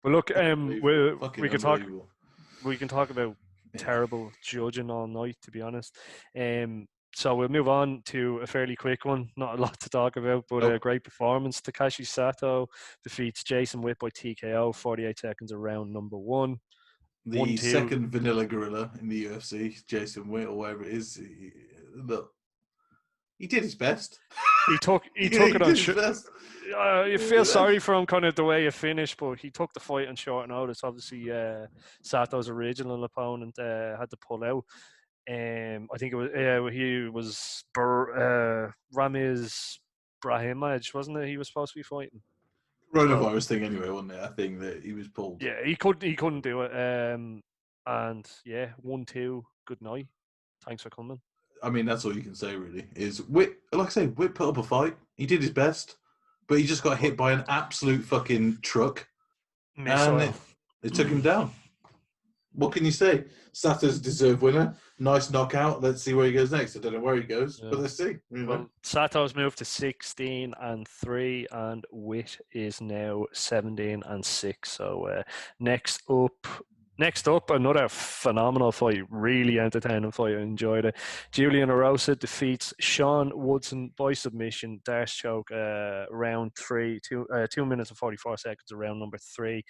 But look, unbelievable, fucking we could talk. unbelievable. We can talk about Yeah. terrible judging all night, to be honest. So we'll move on to a fairly quick one. Not a lot to talk about, but a Nope. great performance. Takashi Sato defeats Jason Witt by TKO, 48 seconds of round number one. The 1-2. second vanilla gorilla in the UFC, Jason Witt or whatever it is, look, he did his best. He He took it on. did his best. You feel sorry for him, kind of the way it finished, but he took the fight on short notice. Obviously, Sato's original opponent had to pull out. I think it was Ramiz Brahimaj, wasn't it? He was supposed to be fighting. Well, Coronavirus thing anyway, wasn't it? I think that he was pulled. yeah, he couldn't do it. And yeah, 1-2. Good night. Thanks for coming. I mean, that's all you can say, really. Is Witt, like I say, Witt put up a fight. He did his best, but he just got hit by an absolute fucking truck, and Missile. it took him down. What can you say? Sato's a deserved winner. Nice knockout. Let's see where he goes next. I don't know where he goes, Yeah. but let's see. Well, Sato's moved to 16-3, and Witt is now 17-6. So next up, another phenomenal fight, really entertaining fight. I enjoyed it. Julian Erosa defeats Sean Woodson by submission, dash choke, round 3, 2 minutes and 44 seconds of round number 3.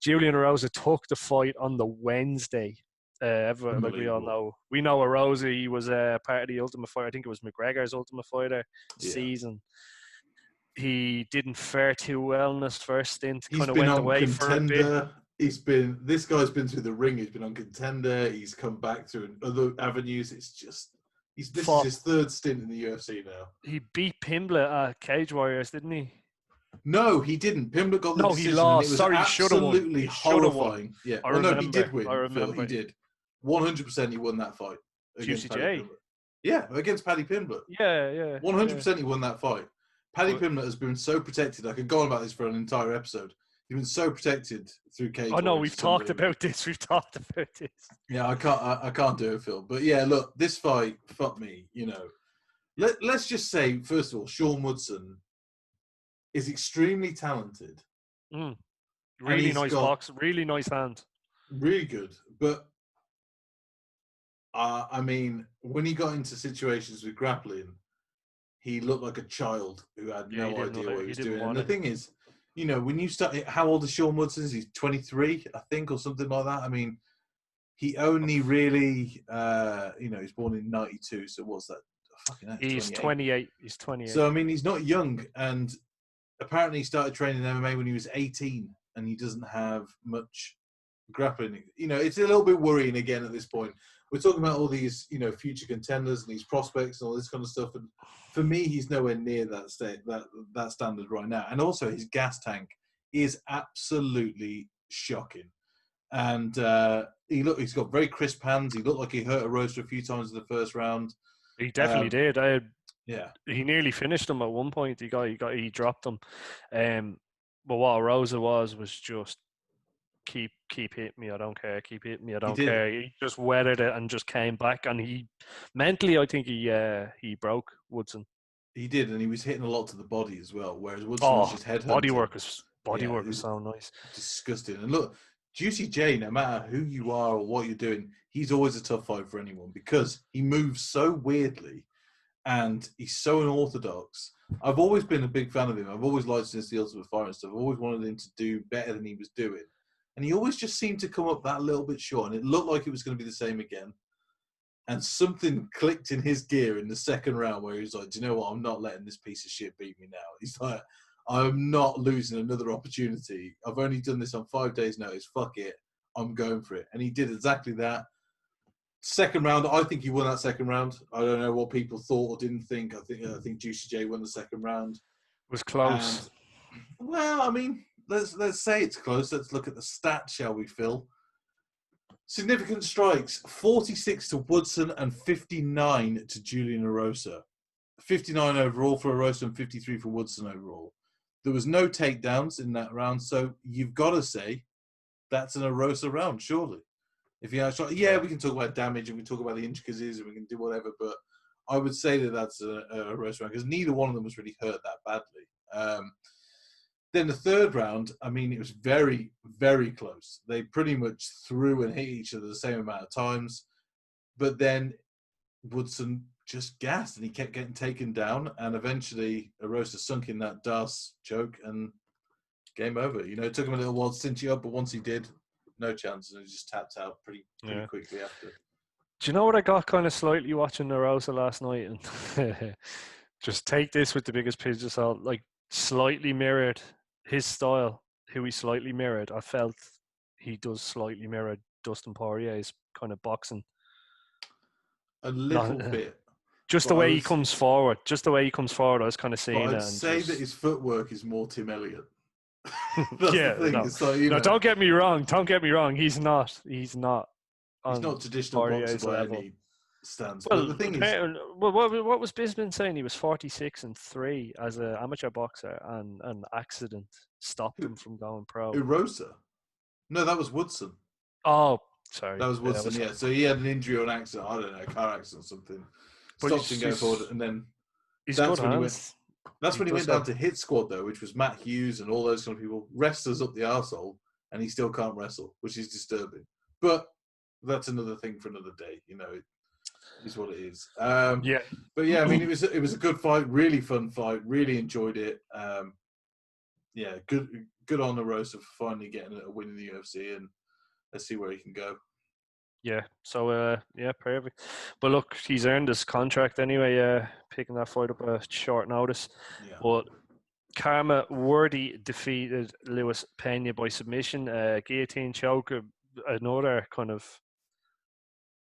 Julian Erosa took the fight on the Wednesday. Like we all know, Erosa. He was part of the Ultimate Fighter. I think it was McGregor's Ultimate Fighter season. He didn't fare too well in his first stint. He's kind of been went on away for a bit. Contender. This guy's been through the ring. He's been on Contender. He's come back through other avenues. It's just this is his third stint in the UFC now. He beat Pimblett at Cage Warriors, didn't he? No, he didn't. Pimblett got the decision. He lost. And it was Sorry, absolutely he should have won. horrifying. Yeah. I Well, remember. no, he did win. I remember. Phil, he did. 100% he won that fight against Paddy QCJ. Pimblett. Yeah, against Paddy Pimblett. Yeah. 100% he won that fight. Paddy Pimblett has been so protected. I could go on about this for an entire episode. He's been so protected through Cage. Oh no, we've talked about this. Yeah, I can't do it, Phil. But yeah, look, this fight, fuck me. You know, let's just say first of all, Sean Woodson is extremely talented. Really nice box. Really nice hand. Really good, but I mean, when he got into situations with grappling, he looked like a child who had no idea what he was doing. And the thing is, you know, when you start, how old is Sean Woodson? He's 23, I think, or something like that. I mean, he only really, you know, he's born in 92. So what's that? Fucking hell, he's 28. He's 28. So, I mean, he's not young. And apparently he started training MMA when he was 18 and he doesn't have much grappling. You know, it's a little bit worrying again at this point. We're talking about all these, you know, future contenders and these prospects and all this kind of stuff. And for me, he's nowhere near that that standard right now. And also, his gas tank is absolutely shocking. And he's got very crisp hands. He looked like he hurt a roaster a few times in the first round. He definitely did. Yeah, he nearly finished him at one point. He dropped him. But what Rosa was just keep hitting me. I don't care. Keep hitting me. I don't care. He just weathered it and just came back. And he mentally, I think he broke Woodson. He did, and he was hitting a lot to the body as well. Whereas Woodson was just head body work was so nice. Disgusting. And look, Juicy J, no matter who you are or what you're doing, he's always a tough fight for anyone because he moves so weirdly and he's so unorthodox. I've always been a big fan of him. I've always liked since the Ultimate Fighter and stuff. I've always wanted him to do better than he was doing. And he always just seemed to come up that little bit short. And it looked like it was going to be the same again. And something clicked in his gear in the second round where he was like, do you know what? I'm not letting this piece of shit beat me now. He's like, I'm not losing another opportunity. I've only done this on 5 days' notice. Fuck it. I'm going for it. And he did exactly that. Second round, I think he won that second round. I don't know what people thought or didn't think. I think Juicy J won the second round. It was close. And, well, I mean, let's say it's close. Let's look at the stats, shall we, Phil? Significant strikes, 46 to Woodson and 59 to Julian Erosa. 59 overall for Erosa and 53 for Woodson overall. There was no takedowns in that round, so you've got to say that's an Erosa round, surely. If you have, yeah, we can talk about damage and we can talk about the intricacies and we can do whatever, but I would say that that's a Erosa round because neither one of them was really hurt that badly. Then the third round, I mean, it was very, very close. They pretty much threw and hit each other the same amount of times. But then Woodson just gassed and he kept getting taken down. And eventually, Erosa sunk in that Das choke and game over. You know, it took him a little while to cinch it up, but once he did, no chance. And he just tapped out pretty quickly after. Do you know what I got kind of slightly watching Erosa last night? And just take this with the biggest pinch of salt. Like, slightly mirrored his style, who he slightly mirrored. I felt he does slightly mirror Dustin Poirier's kind of boxing. A little bit. Just the way he comes forward. Just the way he comes forward, I was kind of seeing it. I'd say that his footwork is more Tim Elliott. Yeah, no. Like, no, don't get me wrong. Don't get me wrong. He's not. He's not traditional boxer by any stance. Well, but the thing is, what was Bisman saying? He was 46-3 as an amateur boxer, and an accident stopped him from going pro. Erosa? No, that was Woodson. Oh, sorry. That was Woodson, yeah. So he had an injury or an accident, I don't know, a car accident or something. Stopped him going forward, and then that's when he went down to Hit Squad, though, which was Matt Hughes and all those kind of people. Wrestlers up the arsehole, and he still can't wrestle, which is disturbing. But that's another thing for another day, you know. It is what it is. Yeah. But yeah, I mean, it was a good fight, really fun fight, really enjoyed it. Yeah, good on Erosa for finally getting a win in the UFC, and let's see where he can go. Yeah, so yeah, perfect. But look, he's earned his contract anyway, picking that fight up at short notice. Yeah. But Karma Worthy defeated Luis Pena by submission. Guillotine choke, another kind of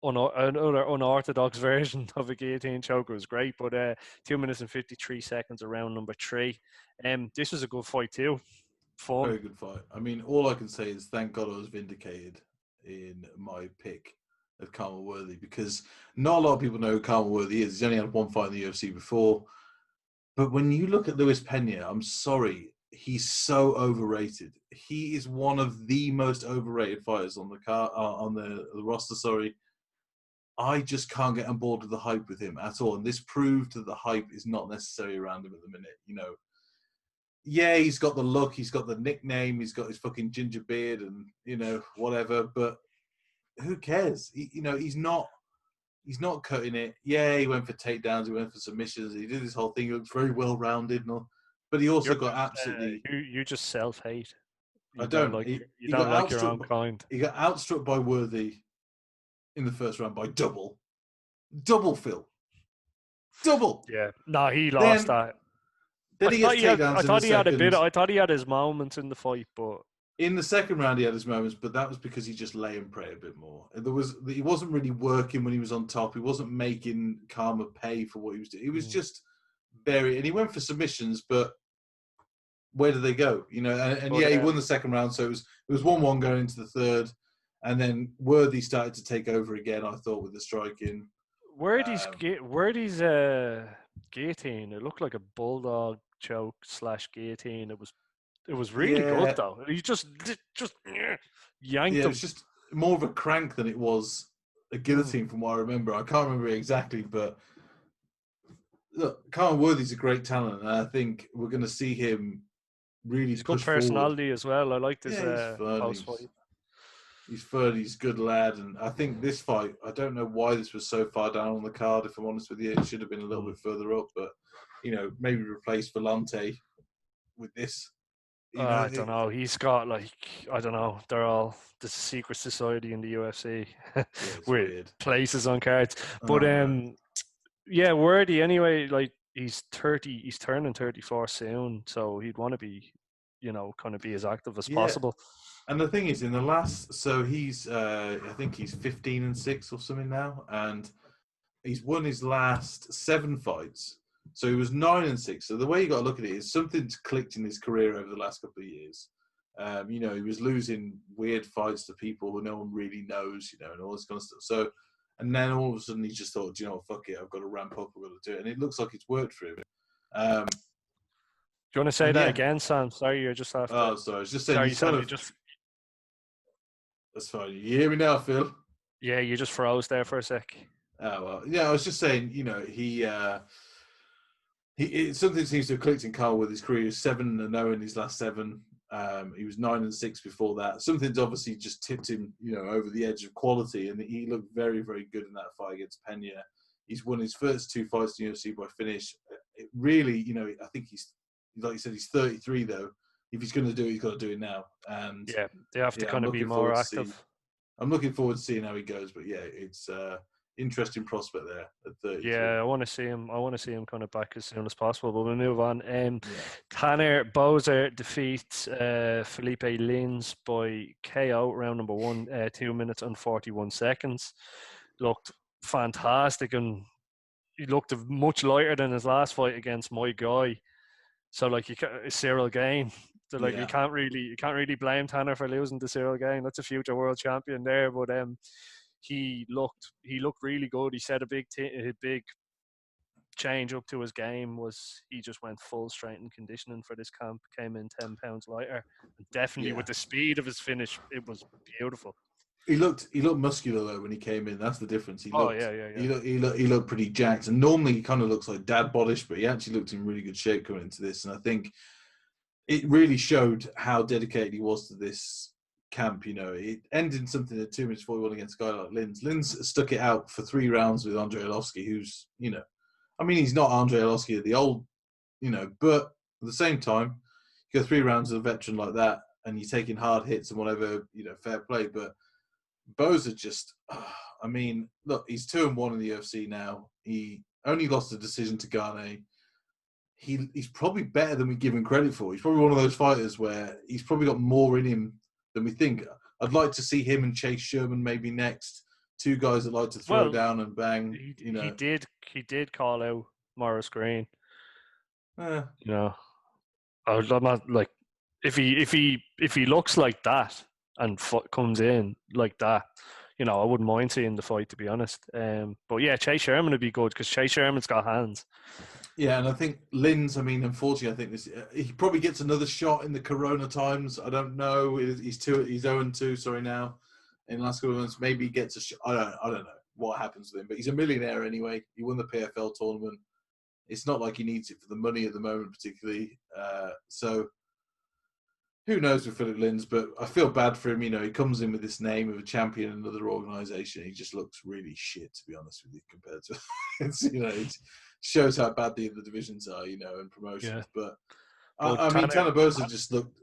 another unorthodox version of a guillotine choke. It was great, but 2 minutes and 53 seconds around number 3. This was a good fight too. Fun. Very good fight. I mean, all I can say is thank God I was vindicated in my pick of Karma Worthy, because not a lot of people know who Karma Worthy is. He's only had one fight in the UFC before. But when you look at Luis Pena, I'm sorry, he's so overrated. He is one of the most overrated fighters on the roster. Sorry, I just can't get on board with the hype with him at all. And this proved that the hype is not necessarily around him at the minute. You know, yeah, he's got the look, he's got the nickname, he's got his fucking ginger beard, and you know whatever. But who cares? He's not cutting it. Yeah, he went for takedowns, he went for submissions, he did this whole thing. He looks very well rounded, and all, but he also got absolutely. You just self-hate. I don't like. You don't like your own kind. He got outstruck by Worthy in the first round by double, Phil, double. Yeah, no, he lost that. Then he gets takedowns. I thought he had his moments in the fight, but in the second round he had his moments. But that was because he just lay and pray a bit more. He wasn't really working when he was on top. He wasn't making Karma pay for what he was doing. He was just and he went for submissions, but where did they go? You know, and he won the second round, so it was 1-1 going into the third, and then Worthy started to take over again. I thought with the striking. Worthy's guillotine, it looked like a bulldog choke / guillotine. It was really good though. He just yanked him. It was just more of a crank than it was a guillotine, from what I remember. I can't remember exactly, but look, Karma Worthy's a great talent, and I think we're going to see him really. He's good personality as well. I liked his post fight. He's third. He's a good lad, and I think this fight. I don't know why this was so far down on the card. If I'm honest with you, it should have been a little bit further up. But maybe replace Volante with this. I don't know. He's got I don't know. They're all the secret society in the UFC Yeah, it's with weird. places on cards. But Oh, yeah, Wordy anyway. Like he's 30. He's turning 34 soon, so he'd want to be, kind of be as active as yeah. possible. And the thing is, in the last, so he's, I think he's 15-6 or something now, and he's won his last 7 fights. So he was 9-6. So the way you got to look at it is something's clicked in his career over the last couple of years. He was losing weird fights to people who no one really knows, and all this kind of stuff. So, and then all of a sudden he just thought, do you know what, fuck it, I've got to ramp up, I've got to do it. And it looks like it's worked for him. Do you want to say that again, Sam? Sorry, you're just after. Oh, sorry. I was just saying. Sorry, Sam, you That's fine. You hear me now, Phil? Yeah, you just froze there for a sec. Oh well, yeah. I was just saying. Something seems to have clicked in Carl with his career. He was 7-0 in his last 7. He was 9-6 before that. Something's obviously just tipped him, over the edge of quality, and he looked very, very good in that fight against Pena. He's won his first 2 fights in the UFC by finish. It really, I think he's, like you said, he's 33 though. If he's going to do it, he's got to do it now. And yeah, they have to kind of be more active. I'm looking forward to seeing how he goes. But yeah, it's interesting prospect there at 33. Yeah, I want to see him. I want to see him kind of back as soon as possible. But we'll move on. Tanner Boser defeats Felipe Lins by KO round number 1, 2 minutes and 41 seconds. Looked fantastic, and he looked much lighter than his last fight against my guy. So Cyril Gain. So you can't really blame Tanner for losing to Cyril Gain. That's a future world champion there. But he looked really good. He said a big change up to his game was he just went full strength and conditioning for this camp. Came in 10 pounds lighter, and definitely with the speed of his finish, it was beautiful. He looked muscular though when he came in. That's the difference. He looked pretty jacked. And normally he kind of looks like dad bodish, but he actually looked in really good shape coming into this. And I think it really showed how dedicated he was to this camp. It ended in something at 2 minutes 41 against a guy like Lins. Lins stuck it out for 3 rounds with Andrei Arlovski, who's he's not Andrei Arlovski of the old, but at the same time, you go 3 rounds with a veteran like that, and you're taking hard hits and whatever, fair play, but. Boza just, look, he's 2-1 in the UFC now. He only lost a decision to Gane. He's probably better than we give him credit for. He's probably one of those fighters where he's probably got more in him than we think. I'd like to see him and Chase Sherman maybe next. 2 guys that like to throw down and bang. He did call out Morris Green. I'm not if he looks like that and comes in like that, I wouldn't mind seeing the fight, to be honest. But yeah, Chase Sherman would be good because Chase Sherman's got hands. Yeah, and I think Lins, unfortunately, I think he probably gets another shot in the Corona times. I don't know. He's 0-2, sorry, now in the last couple of months. Maybe he gets a shot. I don't know what happens with him, but he's a millionaire anyway. He won the PFL tournament. It's not like he needs it for the money at the moment, particularly. So who knows with Philip Lins, but I feel bad for him. He comes in with this name of a champion in another organisation. He just looks really shit, to be honest with you, compared to it shows how bad the other divisions are, and promotions. Yeah. But Tanner Boser just looked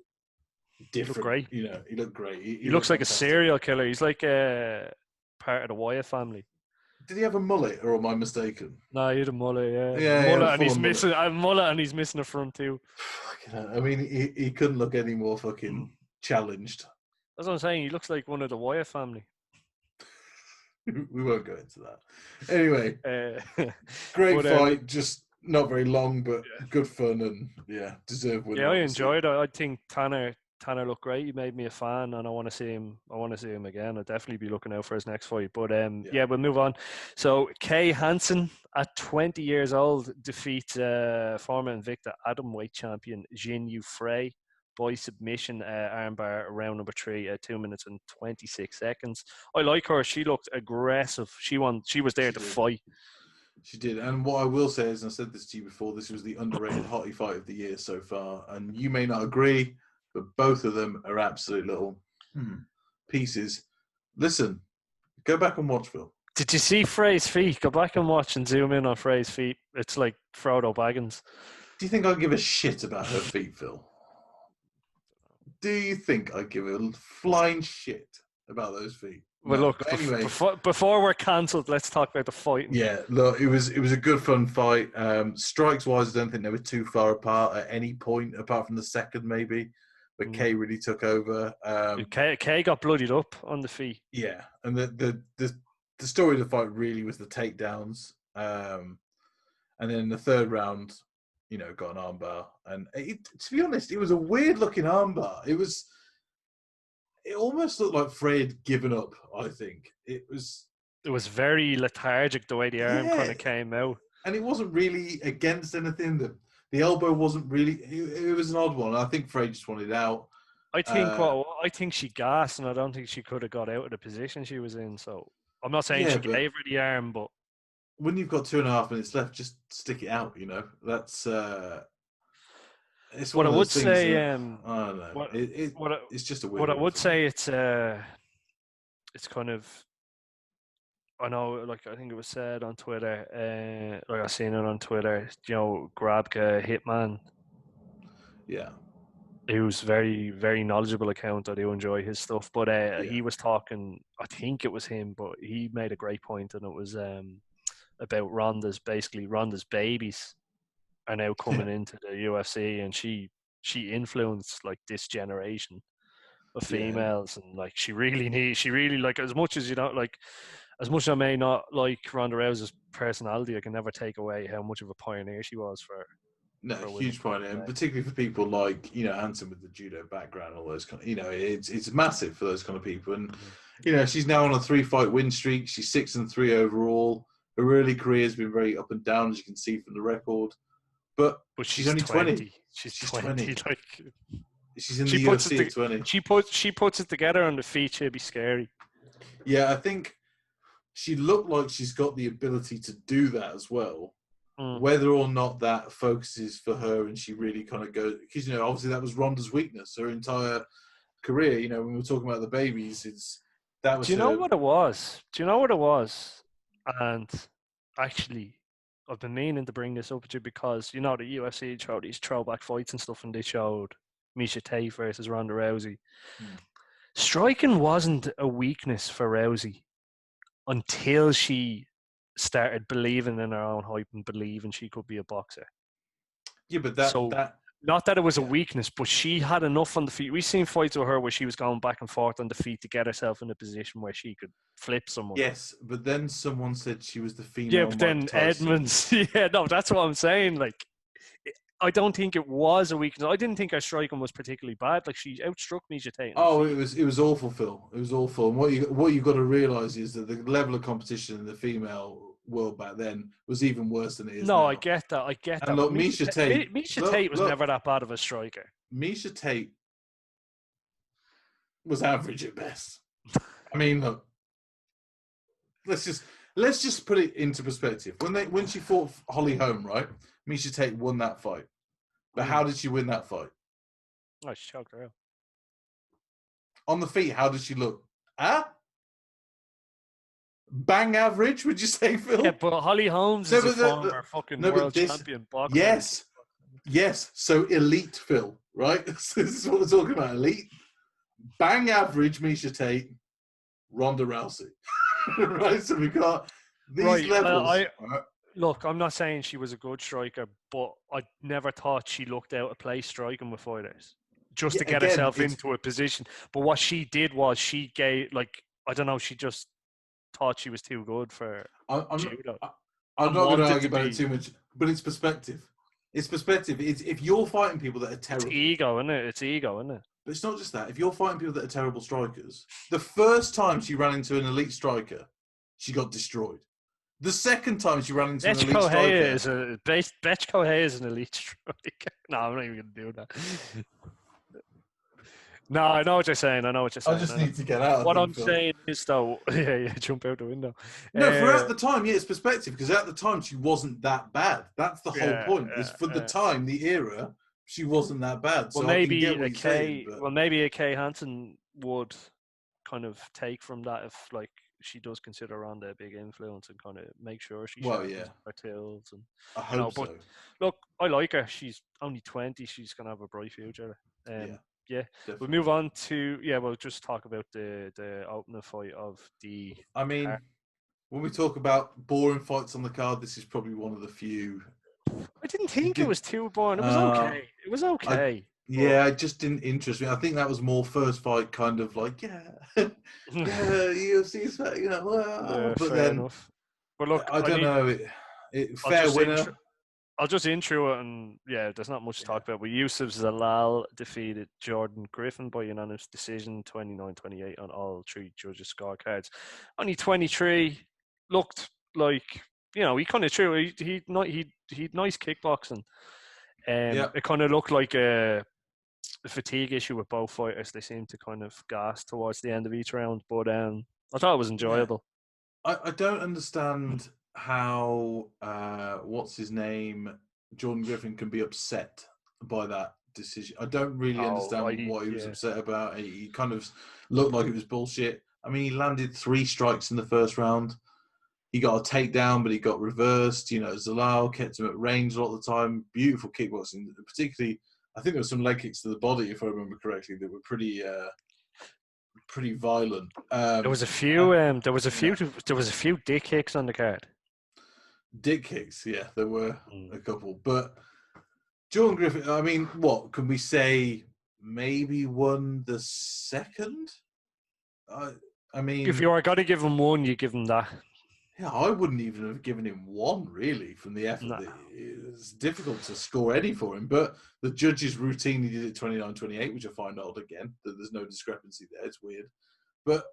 different. Looked great. He looked great. He looks like fantastic. A serial killer. He's like part of the Wyatt family. Did he have a mullet, or am I mistaken? No, he had a mullet, yeah. Mullet, and he's missing a mullet, and he's missing a front too. He couldn't look any more fucking challenged. That's what I'm saying. He looks like one of the Wyatt family. We won't go into that. Anyway, great fight. Just not very long, but good fun and deserved win. Yeah, I enjoyed it. I think Tanner looked great. He made me a fan, and I want to see him again. I'll definitely be looking out for his next fight. But we'll move on. So Kay Hansen, at 20 years old, defeats former Invicta atomweight champion Jin Frey by submission armbar round number 3 at 2 minutes and 26 seconds. I like her. She looked aggressive. She was there to fight. She did. And what I will say is, and I said this to you before, this was the underrated hottie fight of the year so far. And you may not agree, but both of them are absolute little pieces. Listen, go back and watch, Phil. Did you see Frey's feet? Go back and watch and zoom in on Frey's feet. It's like Frodo Baggins. Do you think I give a shit about her feet, Phil? Do you think I give a flying shit about those feet? Well, No. look, But anyway, before we're cancelled, let's talk about the fighting. yeah, look, it was a good fun fight. Strikes wise, I don't think they were too far apart at any point, apart from the second maybe, but Kay really took over. Kay got bloodied up on the feet. Yeah, and the story of the fight really was the takedowns, and then in the third round, got an armbar, and to be honest, it was a weird looking armbar. It almost looked like Frey had given up. I think it was very lethargic the way the arm kind of came out, and it wasn't really against anything. The elbow wasn't really. It was an odd one. I think Frey just wanted out. I think she gassed, and I don't think she could have got out of the position she was in. So I'm not saying she gave her the arm, but when you've got 2.5 minutes left, just stick it out. That's. It's what I would say. I don't know. It's just a weird. What I would say, it's kind of. I know, like I think it was said on Twitter. Like I seen it on Twitter. Grabka Hitman. Yeah. Who's very, very knowledgeable account. I do enjoy his stuff, but he was talking. I think it was him, but he made a great point, and it was about Ronda's babies are now coming into the UFC, and she influenced like this generation of females, and like she really like, as much as as much as I may not like Ronda Rousey's personality, I can never take away how much of a pioneer she was for. No, huge pioneer, and particularly for people like Hanson with the judo background, all those kind of, it's massive for those kind of people, and she's now on a 3-fight win streak. She's 6-3 overall. Her early career has been very up and down, as you can see from the record. But she's only 20. She's 20. Like, she's in the UFC at 20. She puts it together on the feet. She'd be scary. Yeah, I think she looked like she's got the ability to do that as well. Whether or not that focuses for her and she really kind of goes, because obviously that was Ronda's weakness her entire career. When we were talking about the babies, that was. Do you know what it was? And actually, I've been meaning to bring this up to you because the UFC showed these throwback fights and stuff, and they showed Miesha Tate versus Ronda Rousey. Striking wasn't a weakness for Rousey until she started believing in her own hype and believing she could be a boxer. Yeah, but not that it was a weakness, but she had enough on the feet. We've seen fights with her where she was going back and forth on the feet to get herself in a position where she could flip someone. Yes, but then someone said she was the female. Yeah, but then Edmonds. Yeah, no, that's what I'm saying. Like, I don't think it was a weakness. I didn't think her striking was particularly bad. Like, she outstruck Miesha Tate. Oh, it was awful, Phil. It was awful. And what you've got to realise is that the level of competition in the female world back then was even worse than it is now. I get that. And look, Miesha Tate was never that bad of a striker. Miesha Tate was average at best. I mean, look, let's just put it into perspective. When she fought Holly Holm, right? Miesha Tate won that fight. But how did she win that fight? Oh, she choked her out. On the feet, how did she look? Bang average, would you say, Phil? Yeah, but Holly Holmes is a former fucking world champion boxer. Yes. So elite, Phil, right? This is what we're talking about, elite. Bang average, Miesha Tate, Ronda Rousey. Right, so we've got these levels. Look, I'm not saying she was a good striker, but I never thought she looked out of place striking with fighters just to get herself into a position. But what she did was she gave, like, I don't know, she just thought she was too good for judo. I'm not going to argue about it too much, but it's perspective. It's perspective. If you're fighting people that are terrible... It's ego, isn't it? But it's not just that. If you're fighting people that are terrible strikers, the first time she ran into an elite striker, she got destroyed. The second time she ran into an elite striker... Betch Kohei is an elite striker. No, I'm not even going to do that. No, I know what you're saying. I just need to get out. What I'm saying is, though, jump out the window. No, for at the time, it's perspective, because at the time she wasn't that bad. That's the whole point. Is for the time, the era, she wasn't that bad. Well, so maybe a Kay Hansen would kind of take from that if like she does consider Ronda a big influence and kind of make sure she Well, sharpens yeah, her tools and I you know. hope But so. look, I like her. She's only 20. She's gonna have a bright future. Yeah, Yeah. We'll definitely. move on to We'll just talk about the opening fight of the I card. mean, when we talk about boring fights on the card, this is probably one of the few. I didn't It think it did. was too boring. It was Uh, okay. It was I okay. Yeah, it just didn't interest me. I think that was more first fight, kind of like yeah, UFC's Yeah, but fair then enough. But look, I don't know. It I'll fair just winner. I'll just intro it, and there's not much to Yeah, talk about. But Yusuf Zalal defeated Jordan Griffin by unanimous decision, 29-28 on all three judges' scorecards. Only 23, looked like he kind of threw. He nice kickboxing. yeah, It kind of looked like a fatigue issue with both fighters. They seemed to kind of gas towards the end of each round, but I thought it was yeah. enjoyable. I don't understand how what's his name, Jordan Griffin, can be upset by that decision. I don't really Oh, understand what he was upset about. He kind of looked like it was bullshit. I mean, he landed 3 strikes in the first round. He got a takedown, but he got reversed. Zalal kept him at range a lot of the time. Beautiful kickboxing, particularly. I think there were some leg kicks to the body, if I remember correctly, that were pretty violent. There was a few. Yeah, There was a few dick kicks on the card. dick kicks. Yeah, there were Mm. a couple, but Jordan Griffin. I mean, what can we say? Maybe won the second. I, I If mean, you are going to give him one, you give him that. yeah, I wouldn't even have given him one really from the effort. Nah. It's difficult to score any for him, but the judges routinely did it 29-28, which I find odd again, that there's no discrepancy there. It's weird. But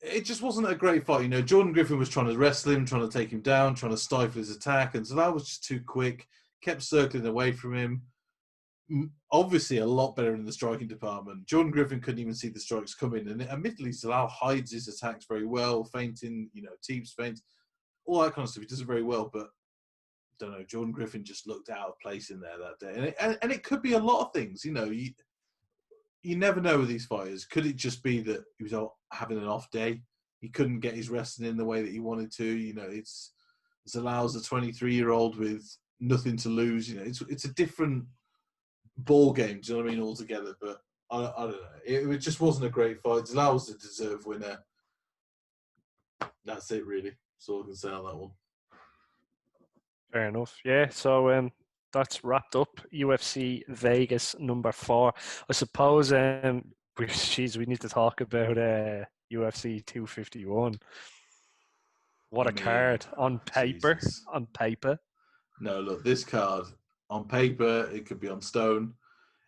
it just wasn't a great fight. Jordan Griffin was trying to wrestle him, trying to take him down, trying to stifle his attack, and so that was just too quick, kept circling away from him. Obviously a lot better in the striking department. Jordan Griffin couldn't even see the strikes coming, and admittedly Zalal hides his attacks very well, feinting, teeps, feints, all that kind of stuff. He does it very well, but I don't know. Jordan Griffin just looked out of place in there that day, and it could be a lot of things. You never know with these fighters. Could it just be that he was having an off day? He couldn't get his wrestling in the way that he wanted to. It's Zalal's a 23-year-old with nothing to lose. It's a different ball game. Do you know what I mean? Altogether, but I don't know. It just wasn't a great fight. Zalal was the deserved winner. That's it, really. That's all I can say on that one. Fair enough. Yeah. So that's wrapped up. UFC Vegas number 4. I suppose we need to talk about UFC 251. What I a mean, card on paper. Jesus. On paper. No, look, this card on paper, it could be on stone.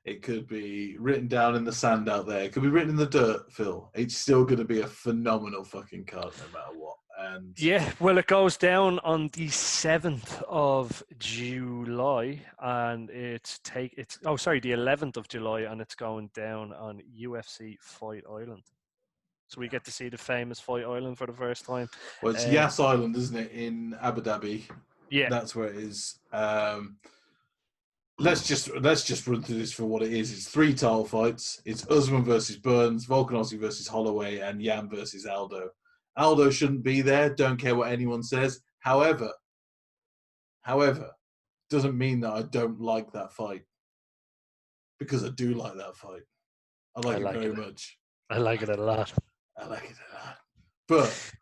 It could be written down in the sand out there. It could be written in the dirt, Phil. It's still going to be a phenomenal fucking card no matter what. And Yeah, well, it goes down on the 7th of July, and the 11th of July, and it's going down on UFC Fight Island. So we get to see the famous Fight Island for the first time. well, it's Yas Island, isn't it, in Abu Dhabi? Yeah, That's where it is. Let's just run through this for what it is. It's 3 title fights. It's Usman versus Burns, Volkanovski versus Holloway, and Yan versus Aldo. Aldo shouldn't be there. Don't care what anyone says. However, doesn't mean that I don't like that fight, because I do like that fight. I like it very much. I like it a lot. I like it a lot. But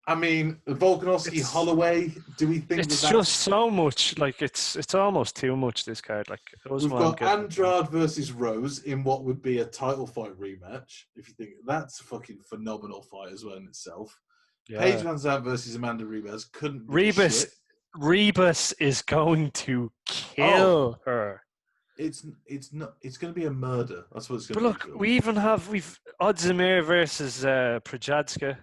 I mean, Volkanovski, Holloway. Do we think it's that's just so much? Like it's almost too much. This card, like we've got Andrade versus Rose in what would be a title fight rematch. If you think that's a fucking phenomenal fight as well in itself. Yeah. Paige Van Zandt versus Amanda Ribas couldn't be shit. Rebus is going to kill her. It's not. It's going to be a murder. That's what it's going to be. But look, we've Odzimir versus Projatska.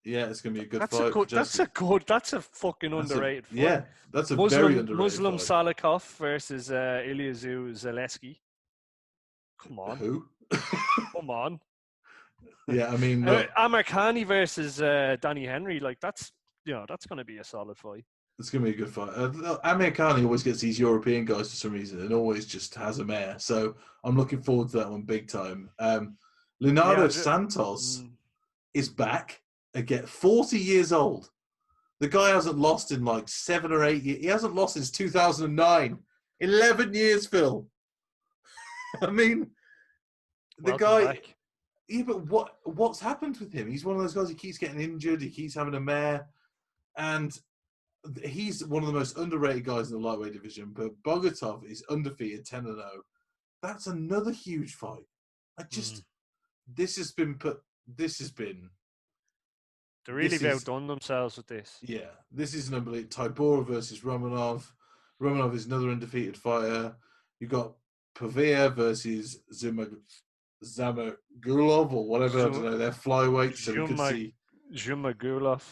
Yeah, it's going to be a good fight. That's a fucking underrated fight. Yeah, that's a very underrated Muslim fight. Salikov versus Ilyazu Zaleski. Come on. Who? Come on. Yeah, I mean, Amir Khani versus Danny Henry. Like that's going to be a solid fight. It's going to be a good fight. Amir Khan always gets these European guys for some reason and always just has a mare. So I'm looking forward to that one big time. Leonardo Yeah. Santos is back again, 40 years old. The guy hasn't lost in like 7 or 8 years. He hasn't lost since 2009. 11 years, Phil. I mean, the Welcome guy. back. Yeah, but what's happened with him? He's one of those guys. He keeps getting injured. He keeps having a mare, and he's one of the most underrated guys in the lightweight division. But Bogatov is undefeated, 10-0. That's another huge fight. This has been. They really have outdone themselves with this. Yeah, this is an unbelievable. Tybura versus Romanov. Romanov is another undefeated fighter. You've got Pavia versus Zamagulov or whatever. I don't know. They're flyweights, so we could see Zhumagulov.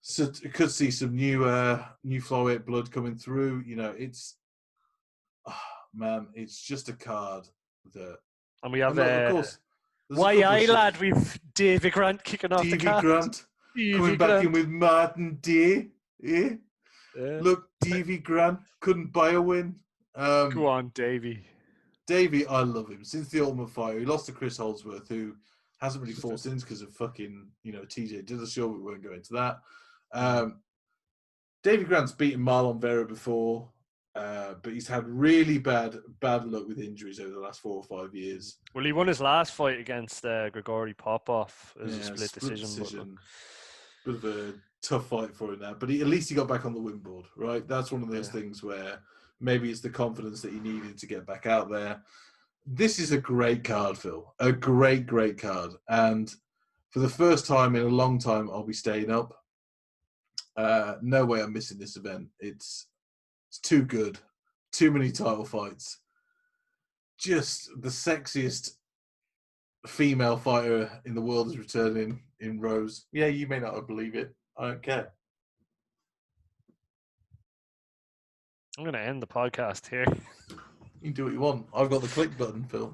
So you could see some new flyweight blood coming through. You know, it's man, it's just a card that. And we have of course. Why lad, we've Davy Grant kicking off the card. Grant coming back in with Martin Day. Yeah. Look, Davy Grant couldn't buy a win. Go on, Davy. Davy, I love him. Since the Ultimate Fighter, he lost to Chris Holdsworth, who hasn't really fought since because of fucking, TJ Dillashaw. We won't go into that. Davy Grant's beaten Marlon Vera before, but he's had really bad luck with injuries over the last 4 or 5 years. Well, he won his last fight against Grigory Popov as a split decision. Bit of a tough fight for him now, but at least he got back on the win board, right? That's one of those things where maybe it's the confidence that he needed to get back out there. This is a great card, Phil. A great, great card. And for the first time in a long time, I'll be staying up. No way I'm missing this event. It's too good. Too many title fights. Just the sexiest female fighter in the world is returning in Rose. Yeah, you may not believe it. I don't care. I'm going to end the podcast here. You can do what you want. I've got the click button, Phil.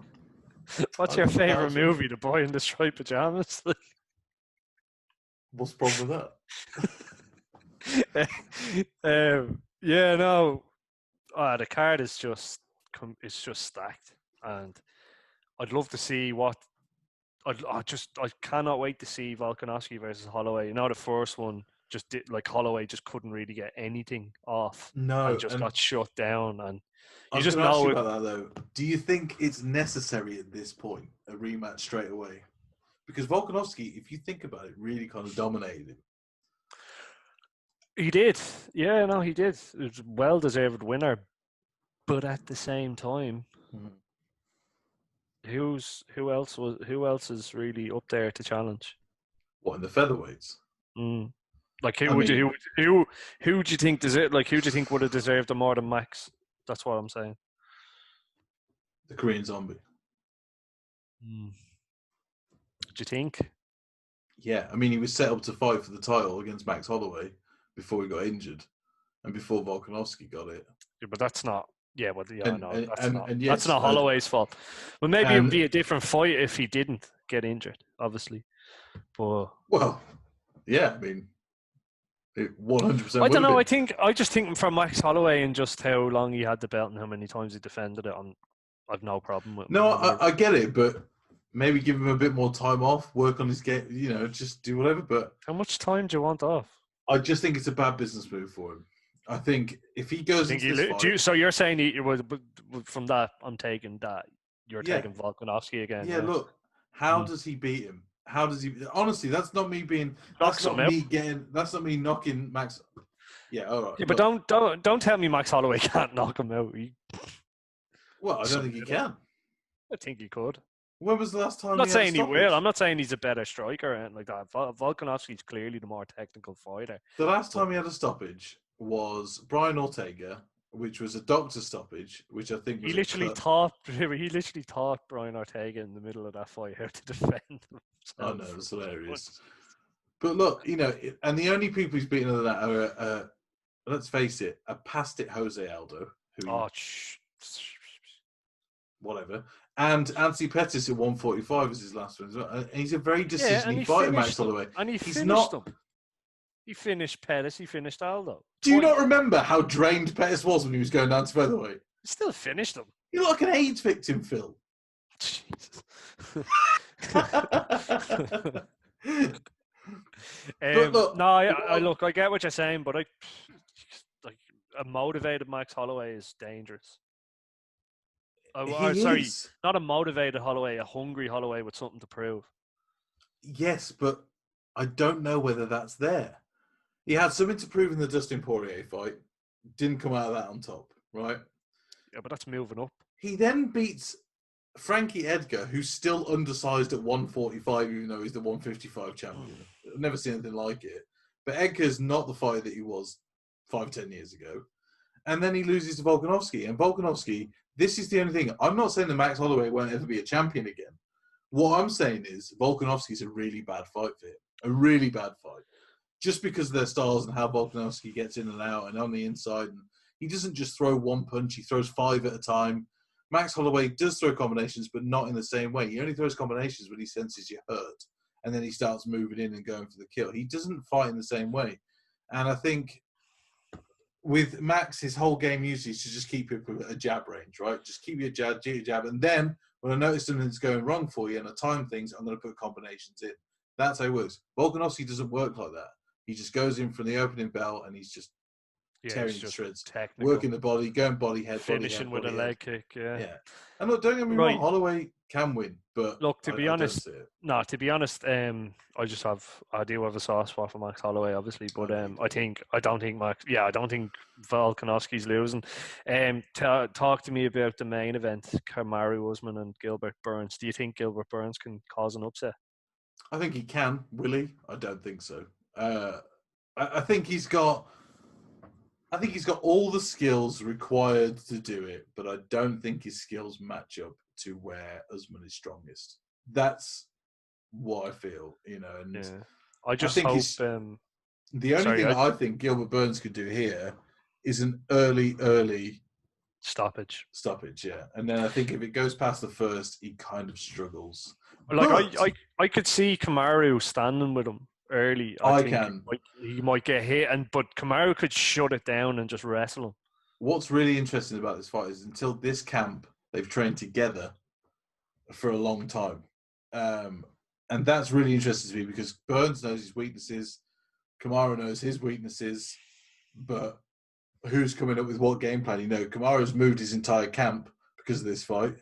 What's your favourite movie? The Boy in the Striped Pajamas? What's the problem with that? The card is just stacked, and I'd love to see what. I cannot wait to see Volkanovski versus Holloway. The first one just did Holloway just couldn't really get anything off. No, and just got shut down. And I was going to ask you about that though. Do you think it's necessary at this point a rematch straight away? Because Volkanovski, if you think about it, really kind of dominated him. He did. Yeah, no, he did. It was a well-deserved winner. But at the same time, who else is really up there to challenge? What, in the featherweights? Who do you think who do you think would have deserved it more than Max? That's what I'm saying. The Korean Zombie. Do you think? Yeah, I mean, he was set up to fight for the title against Max Holloway before he got injured and before Volkanovski got it. Yeah, but that's not. Yeah, well, yes, that's not Holloway's fault. Well, maybe it would be a different fight if he didn't get injured, obviously. But yeah, I mean, it 100%. I don't know. I just think from Max Holloway and just how long he had the belt and how many times he defended it, I've no problem with. No, I get it, but maybe give him a bit more time off, work on his game, just do whatever. But how much time do you want off? I just think it's a bad business move for him. I think if he goes into this fight... So you're saying from that, I'm taking that you're taking Volkanovski again. Yeah, look, how does he beat him? How does he... Honestly, that's not me being... That's not me knocking Max... Yeah, all right. Yeah, but don't tell me Max Holloway can't knock him out. Well, I don't think he can. I think he could. When was the last time? I'm not saying he will. I'm not saying he's a better striker or anything like that. Volkanovski's clearly the more technical fighter. The last time he had a stoppage was Brian Ortega, which was a doctor stoppage, which I think was he literally taught Brian Ortega in the middle of that fight how to defend himself. I know, it's hilarious. But look, and the only people he's beaten other than that are, let's face it, a past it Jose Aldo, who whatever, and Anthony Pettis at 145 is his last one as well. And he's a very decisive fighter, Max Holloway. And he's not. Him. He finished Pettis. He finished Aldo. Do you Twice. not remember how drained Pettis was when he was going down to featherweight? He still finished him. You look like an AIDS victim, Phil. Jesus. But look, no, I look. I get what you're saying, but like a motivated Max Holloway is dangerous. he Sorry, is. not a motivated Holloway, a hungry Holloway with something to prove. Yes, but I don't know whether that's there. He had something to prove in the Dustin Poirier fight. Didn't come out of that on top, right? Yeah, but that's moving up. He then beats Frankie Edgar, who's still undersized at 145, even though he's the 155 champion. I've never seen anything like it. But Edgar's not the fighter that he was 5-10 years ago. And then he loses to Volkanovski. And Volkanovski, this is the only thing. I'm not saying that Max Holloway won't ever be a champion again. What I'm saying is Volkanovski's a really bad fight for him. A really bad fight. Just because of their styles and how Volkanovski gets in and out and on the inside. And he doesn't just throw one punch. He throws 5 at a time. Max Holloway does throw combinations, but not in the same way. He only throws combinations when he senses you're hurt. And then he starts moving in and going for the kill. He doesn't fight in the same way. And I think with Max, his whole game usually is to just keep it at a jab range, right? Just keep your jab. And then when I notice something's going wrong for you and I time things, I'm going to put combinations in. That's how it works. Volkanovski doesn't work like that. He just goes in from the opening bell and he's just tearing to shreds, technical. working the body, going body head, finishing body with a leg kick. Yeah. And look, don't get me wrong, Holloway can win, but look, to be honest, I do have a soft spot for Max Holloway, obviously, but I don't think Volkanovski's losing. Talk to me about the main event: Kamaru Usman and Gilbert Burns. Do you think Gilbert Burns can cause an upset? I think he can. Will he? I don't think so. I think he's got all the skills required to do it, but I don't think his skills match up to where Usman is strongest. That's what I feel, And I think the only thing I think Gilbert Burns could do here is an early stoppage. Yeah. And then I think if it goes past the first, he kind of struggles. I could see Kamaru standing with him early. I think he might get hit, but Kamaru could shut it down and just wrestle him. What's really interesting about this fight is until this camp, they've trained together for a long time. And that's really interesting to me because Burns knows his weaknesses, Kamaru knows his weaknesses, but who's coming up with what game plan? Kamaru's moved his entire camp because of this fight,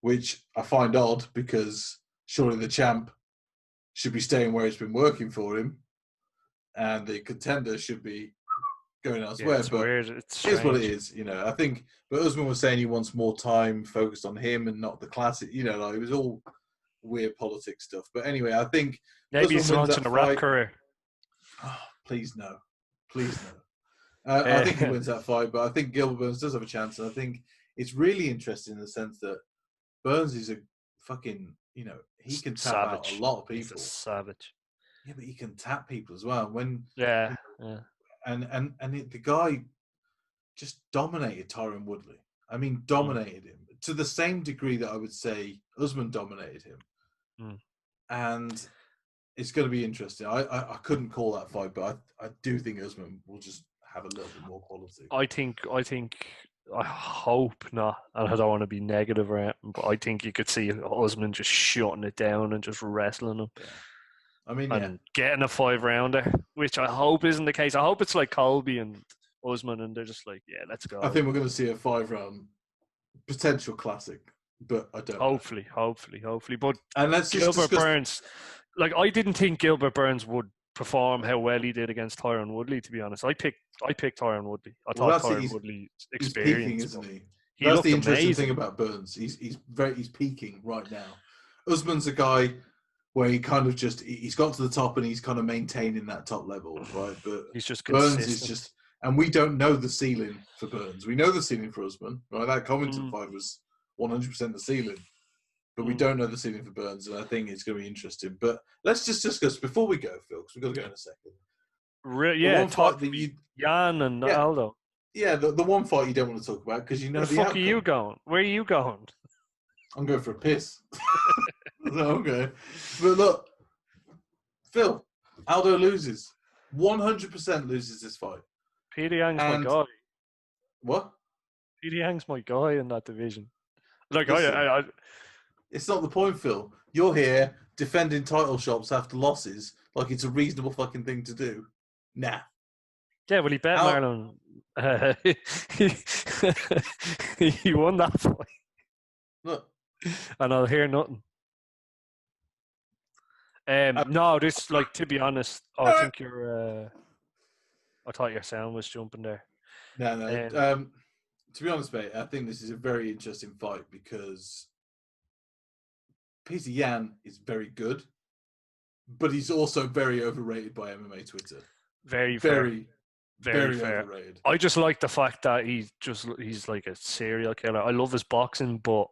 which I find odd because surely the champ should be staying where it's been working for him, and the contender should be going elsewhere. Yeah, it's weird. It's here's what it is, I think. But Usman was saying he wants more time focused on him and not the classic. It was all weird politics stuff. But anyway, I think maybe he's launching a rap career. Oh, please no. I think he wins that fight, but I think Gilbert Burns does have a chance, and I think it's really interesting in the sense that Burns is a fucking, he can tap out a lot of people. He's a savage. Yeah, but he can tap people as well. And the guy just dominated Tyron Woodley. I mean, dominated him to the same degree that I would say Usman dominated him. And it's going to be interesting. I couldn't call that fight, but I do think Usman will just have a little bit more quality. I hope not, and I don't want to be negative around, but I think you could see Usman just shutting it down and just wrestling him. Yeah. Getting a 5-rounder, which I hope isn't the case. I hope it's like Colby and Usman, and they're just like, yeah, let's go. I think we're going to see a 5-round potential classic, but I don't. Hopefully. But and let's Gilbert Burns, I didn't think Gilbert Burns would perform how well he did against Tyron Woodley. To be honest, I picked Tyron Woodley. I thought Tyron Woodley's experience. He's peaking, isn't he? That's the interesting thing about Burns. He's peaking right now. Usman's a guy where he kind of he's got to the top and he's kind of maintaining that top level, right? But he's just Burns consistent. is just, and we don't know the ceiling for Burns. We know the ceiling for Usman, right? That Covington fight was 100% the ceiling, but we don't know the ceiling for Burns, and I think it's going to be interesting. But let's just discuss before we go, Phil, because we've got to go in a second. Talk to Jan and Aldo. Yeah, the one fight you don't want to talk about because you know the fuck outcome. Are you going? Where are you going? I'm going for a piss. No, okay. But look, Phil, Aldo loses. 100% loses this fight. Peter Yang's my And guy. what? Peter Yang's my guy in that division. Like, Listen, I it's not the point, Phil. You're here defending title shots after losses like it's a reasonable fucking thing to do. Nah. yeah, well, he bet Out. Marlon. He, he won that fight, Look. and I'll hear nothing. No, this, like, to be honest, I think you're. I thought your sound was jumping there. No. To be honest, mate, I think this is a very interesting fight because Peter Yan is very good, but he's also very overrated by MMA Twitter. Very fair. Very fair. overrated. I just like the fact that he's like a serial killer. I love his boxing, but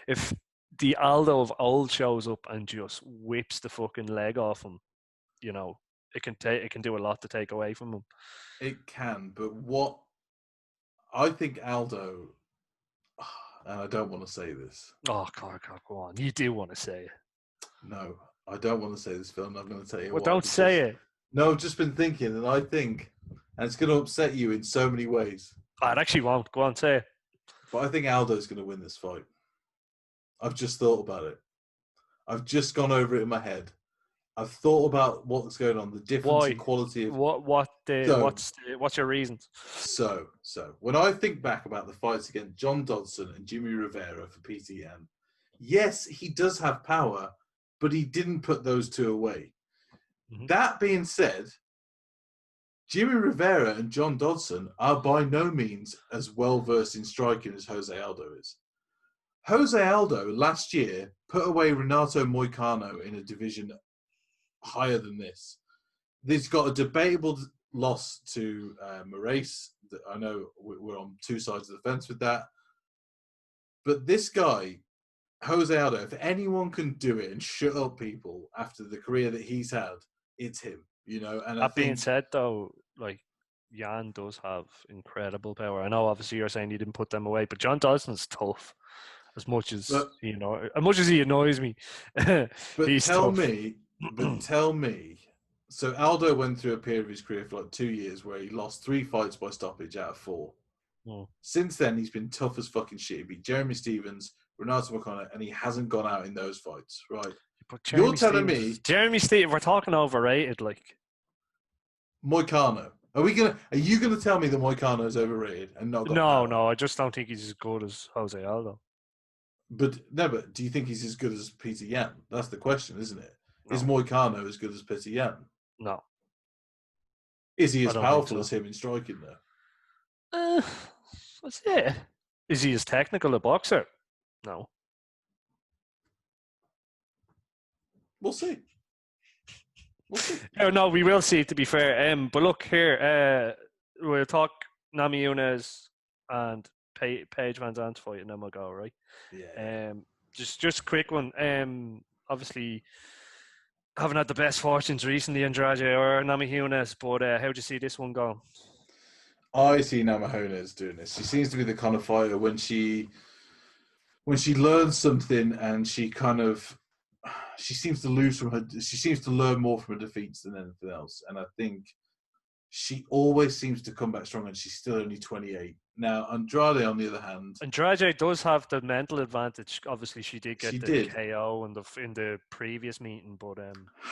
if the Aldo of old shows up and just whips the fucking leg off him, you know, it can do a lot to take away from him. It can, but what I think Aldo, and I don't want to say this. Oh, God, go on. You do want to say it. No, I don't want to say this, Phil, and I'm going to tell you Well, why. don't say it. No, I've just been thinking, and I think, and it's going to upset you in so many ways. I actually won't. Go on, say it. But I think Aldo's going to win this fight. I've just thought about it. I've just gone over it in my head. I've thought about what's going on, the difference in quality of what's your reasons? So when I think back about the fights against John Dodson and Jimmy Rivera for PTN, yes, he does have power, but he didn't put those two away. Mm-hmm. That being said, Jimmy Rivera and John Dodson are by no means as well versed in striking as Jose Aldo is. Jose Aldo last year put away Renato Moicano in a division higher than this. He's got a debatable loss to Moraes. I know we're on two sides of the fence with that. But this guy, Jose Aldo, if anyone can do it and shut up people after the career that he's had, it's him. You know. And that being said, though, like, Yan does have incredible power. I know, obviously, you're saying you didn't put them away, but John Dodson's tough. As much as he annoys me, but he's tell tough. me. So Aldo went through a period of his career for like 2 years where he lost 3 fights by stoppage out of 4. Since then, he's been tough as fucking shit. He beat Jeremy Stevens, Renato Moicano, and he hasn't gone out in those fights, right? You're telling me Jeremy Stevens, we're talking overrated, like Moicano. Are you gonna tell me that Moicano is overrated and not got power? No, I just don't think he's as good as Jose Aldo. But do you think he's as good as Peter Yan? That's the question, isn't it? No. Is Moicano as good as Peter Yan? No. Is he as powerful as him in striking, though? What's it? Is he as technical a boxer? No. We'll see. No, we will see, to be fair. But look here, we'll talk Nami Yunez and Paige Van Zandt's fight, and then we'll go, right? Yeah. Just a quick one. Obviously, haven't had the best fortunes recently, Andrade or Nami Yunez, but how do you see this one going? I see Nami Yunez doing this. She seems to be the kind of fighter when she learns something and she seems to learn more from her defeats than anything else. And I think she always seems to come back strong, and she's still only 28. Now, Andrade, on the other hand... Andrade does have the mental advantage. Obviously, she did get the KO in the previous meeting, but...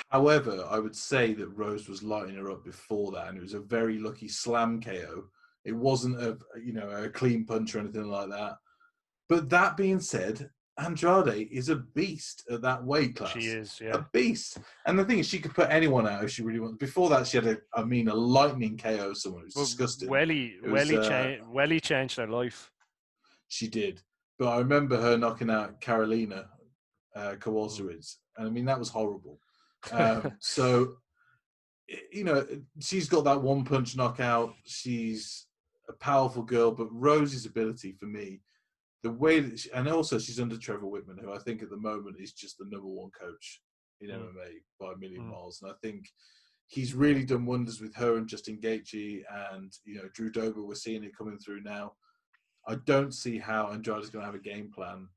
However, I would say that Rose was lighting her up before that, and it was a very lucky slam KO. It wasn't a clean punch or anything like that. But that being said, Andrade is a beast at that weight class. She is, yeah. A beast. And the thing is, she could put anyone out if she really wants. Before that, she had a lightning KO someone. It was disgusting. Welly changed her life. She did. But I remember her knocking out Karolina Kowalkiewicz. And I mean, that was horrible. So, she's got that one-punch knockout. She's a powerful girl. But Rose's ability, for me, the way that and also she's under Trevor Whitman, who I think at the moment is just the number one coach in MMA by a million miles. And I think he's really done wonders with her and Justin Gaethje and, Drew Dober. We're seeing it coming through now. I don't see how Andrade's going to have a game plan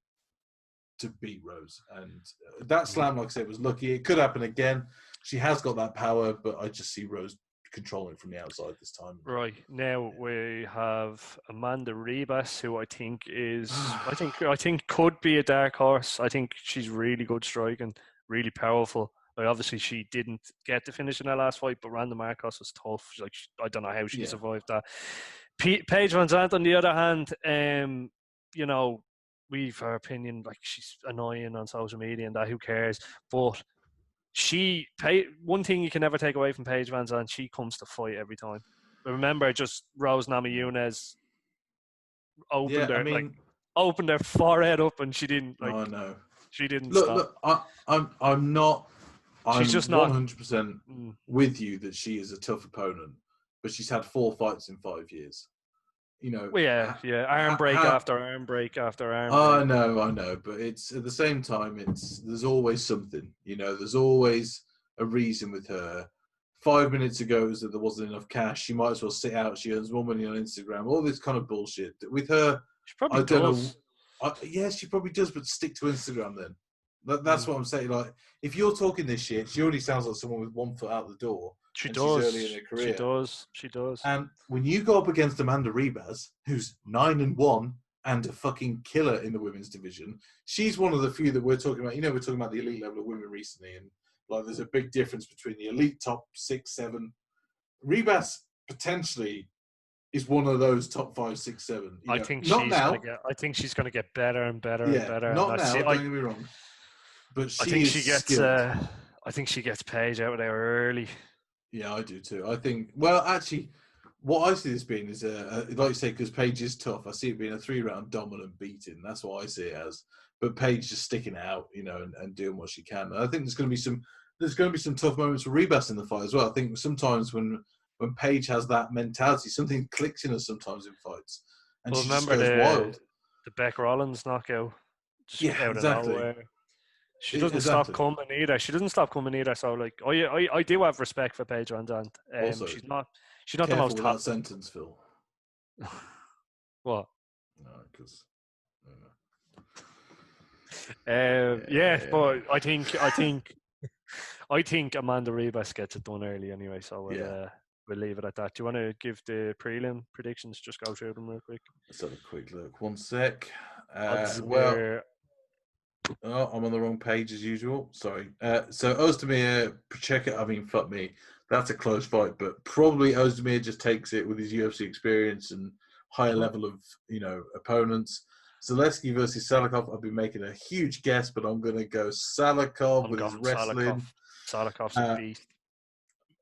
to beat Rose. And that slam, like I said, was lucky. It could happen again. She has got that power, but I just see Rose controlling it from the outside this time. Right, now we have Amanda Ribas, who I think could be a dark horse. I think she's really good striking, really powerful. Like obviously she didn't get to finish in that last fight, but Randa Marcos was tough. Like I don't know how she survived that. Paige Van Zandt, on the other hand, we've her opinion, like she's annoying on social media and that. Who cares? But one thing you can never take away from Paige Van Zandt, she comes to fight every time. But remember, just Rose Namajunas opened her forehead up, and she didn't I know. She didn't Look, stop. I'm not. She's just not 100% with you that she is a tough opponent, but she's had 4 fights in 5 years. Well, yeah. Arm break after arm break after arm break. I know, but it's at the same time, there's always something. There's always a reason with her. 5 minutes ago, it was that there wasn't enough cash. She might as well sit out. She earns more money on Instagram. All this kind of bullshit. With her, she probably does. Yeah, she probably does, but stick to Instagram then. That's what I'm saying. Like, if you're talking this shit, she already sounds like someone with 1 foot out the door. She does. She's early in her career. She does. And when you go up against Amanda Ribas, who's 9-1 and a fucking killer in the women's division, she's one of the few that we're talking about. We're talking about the elite level of women recently, and like there's a big difference between the elite top 6, 7. Ribas potentially is one of those top 5, 6, 7. I think she's going to get better and better and better. Not now. Don't get me wrong. But I think she gets Paige out of there early. Yeah, I do too. I think. Well, actually, what I see this being is, like you say, because Paige is tough. I see it being a 3-round dominant beating. That's what I see it as. But Paige just sticking it out, and doing what she can. And I think there's going to be some tough moments for Ribas in the fight as well. I think sometimes when Paige has that mentality, something clicks in her sometimes in fights, and she just goes wild. The Beck Rollins knockout. Out exactly. Of nowhere. She doesn't stop coming either. So like, I do have respect for Paige Van Zandt. Also, she's not the most top sentence, Phil. What? No, because. But I think Amanda Ribas gets it done early anyway. So we'll leave it at that. Do you want to give the prelim predictions? Just go through them real quick. Let's have a quick look. 1 sec. I'm on the wrong page as usual. Sorry. So Ozdemir Pacheco, fuck me. That's a close fight, but probably Ozdemir just takes it with his UFC experience and higher level of, opponents. Zaleski versus Salikov, I've been making a huge guess, but I'm going to go Salikov with his wrestling. Salikov's a beast.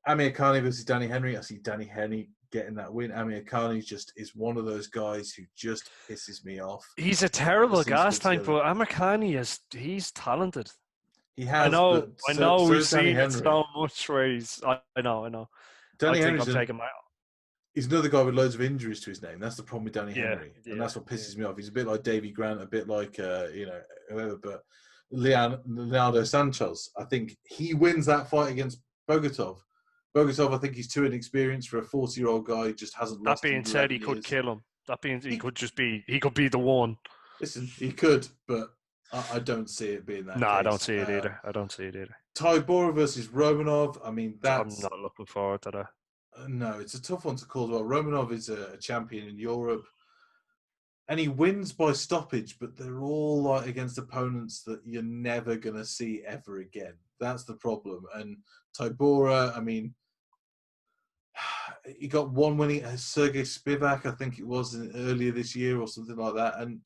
Amir Khani versus Danny Henry. I see Danny Henry getting that win. Amir Khani is one of those guys who just pisses me off. He's a terrible gas tank, but Amir Khani he's talented. He has. I know we've seen it so much where I know. Danny Henry's he's another guy with loads of injuries to his name. That's the problem with Danny Henry. And that's what pisses me off. He's a bit like Davy Grant, a bit like, whoever. But Leonardo Sanchez, I think he wins that fight against Bogatov. I think he's too inexperienced for a 40-year-old guy who just hasn't lost. That being said, he could kill him. He could be the one. Listen, he could, but I don't see it being that. No, I don't see it either. Tybura versus Romanov. I'm not looking forward to that. No, it's a tough one to call as well. Romanov is a champion in Europe, and he wins by stoppage, but they're all like against opponents that you're never going to see ever again. That's the problem. And Tybura, he got one winning Sergey Spivak, I think it was earlier this year or something like that. And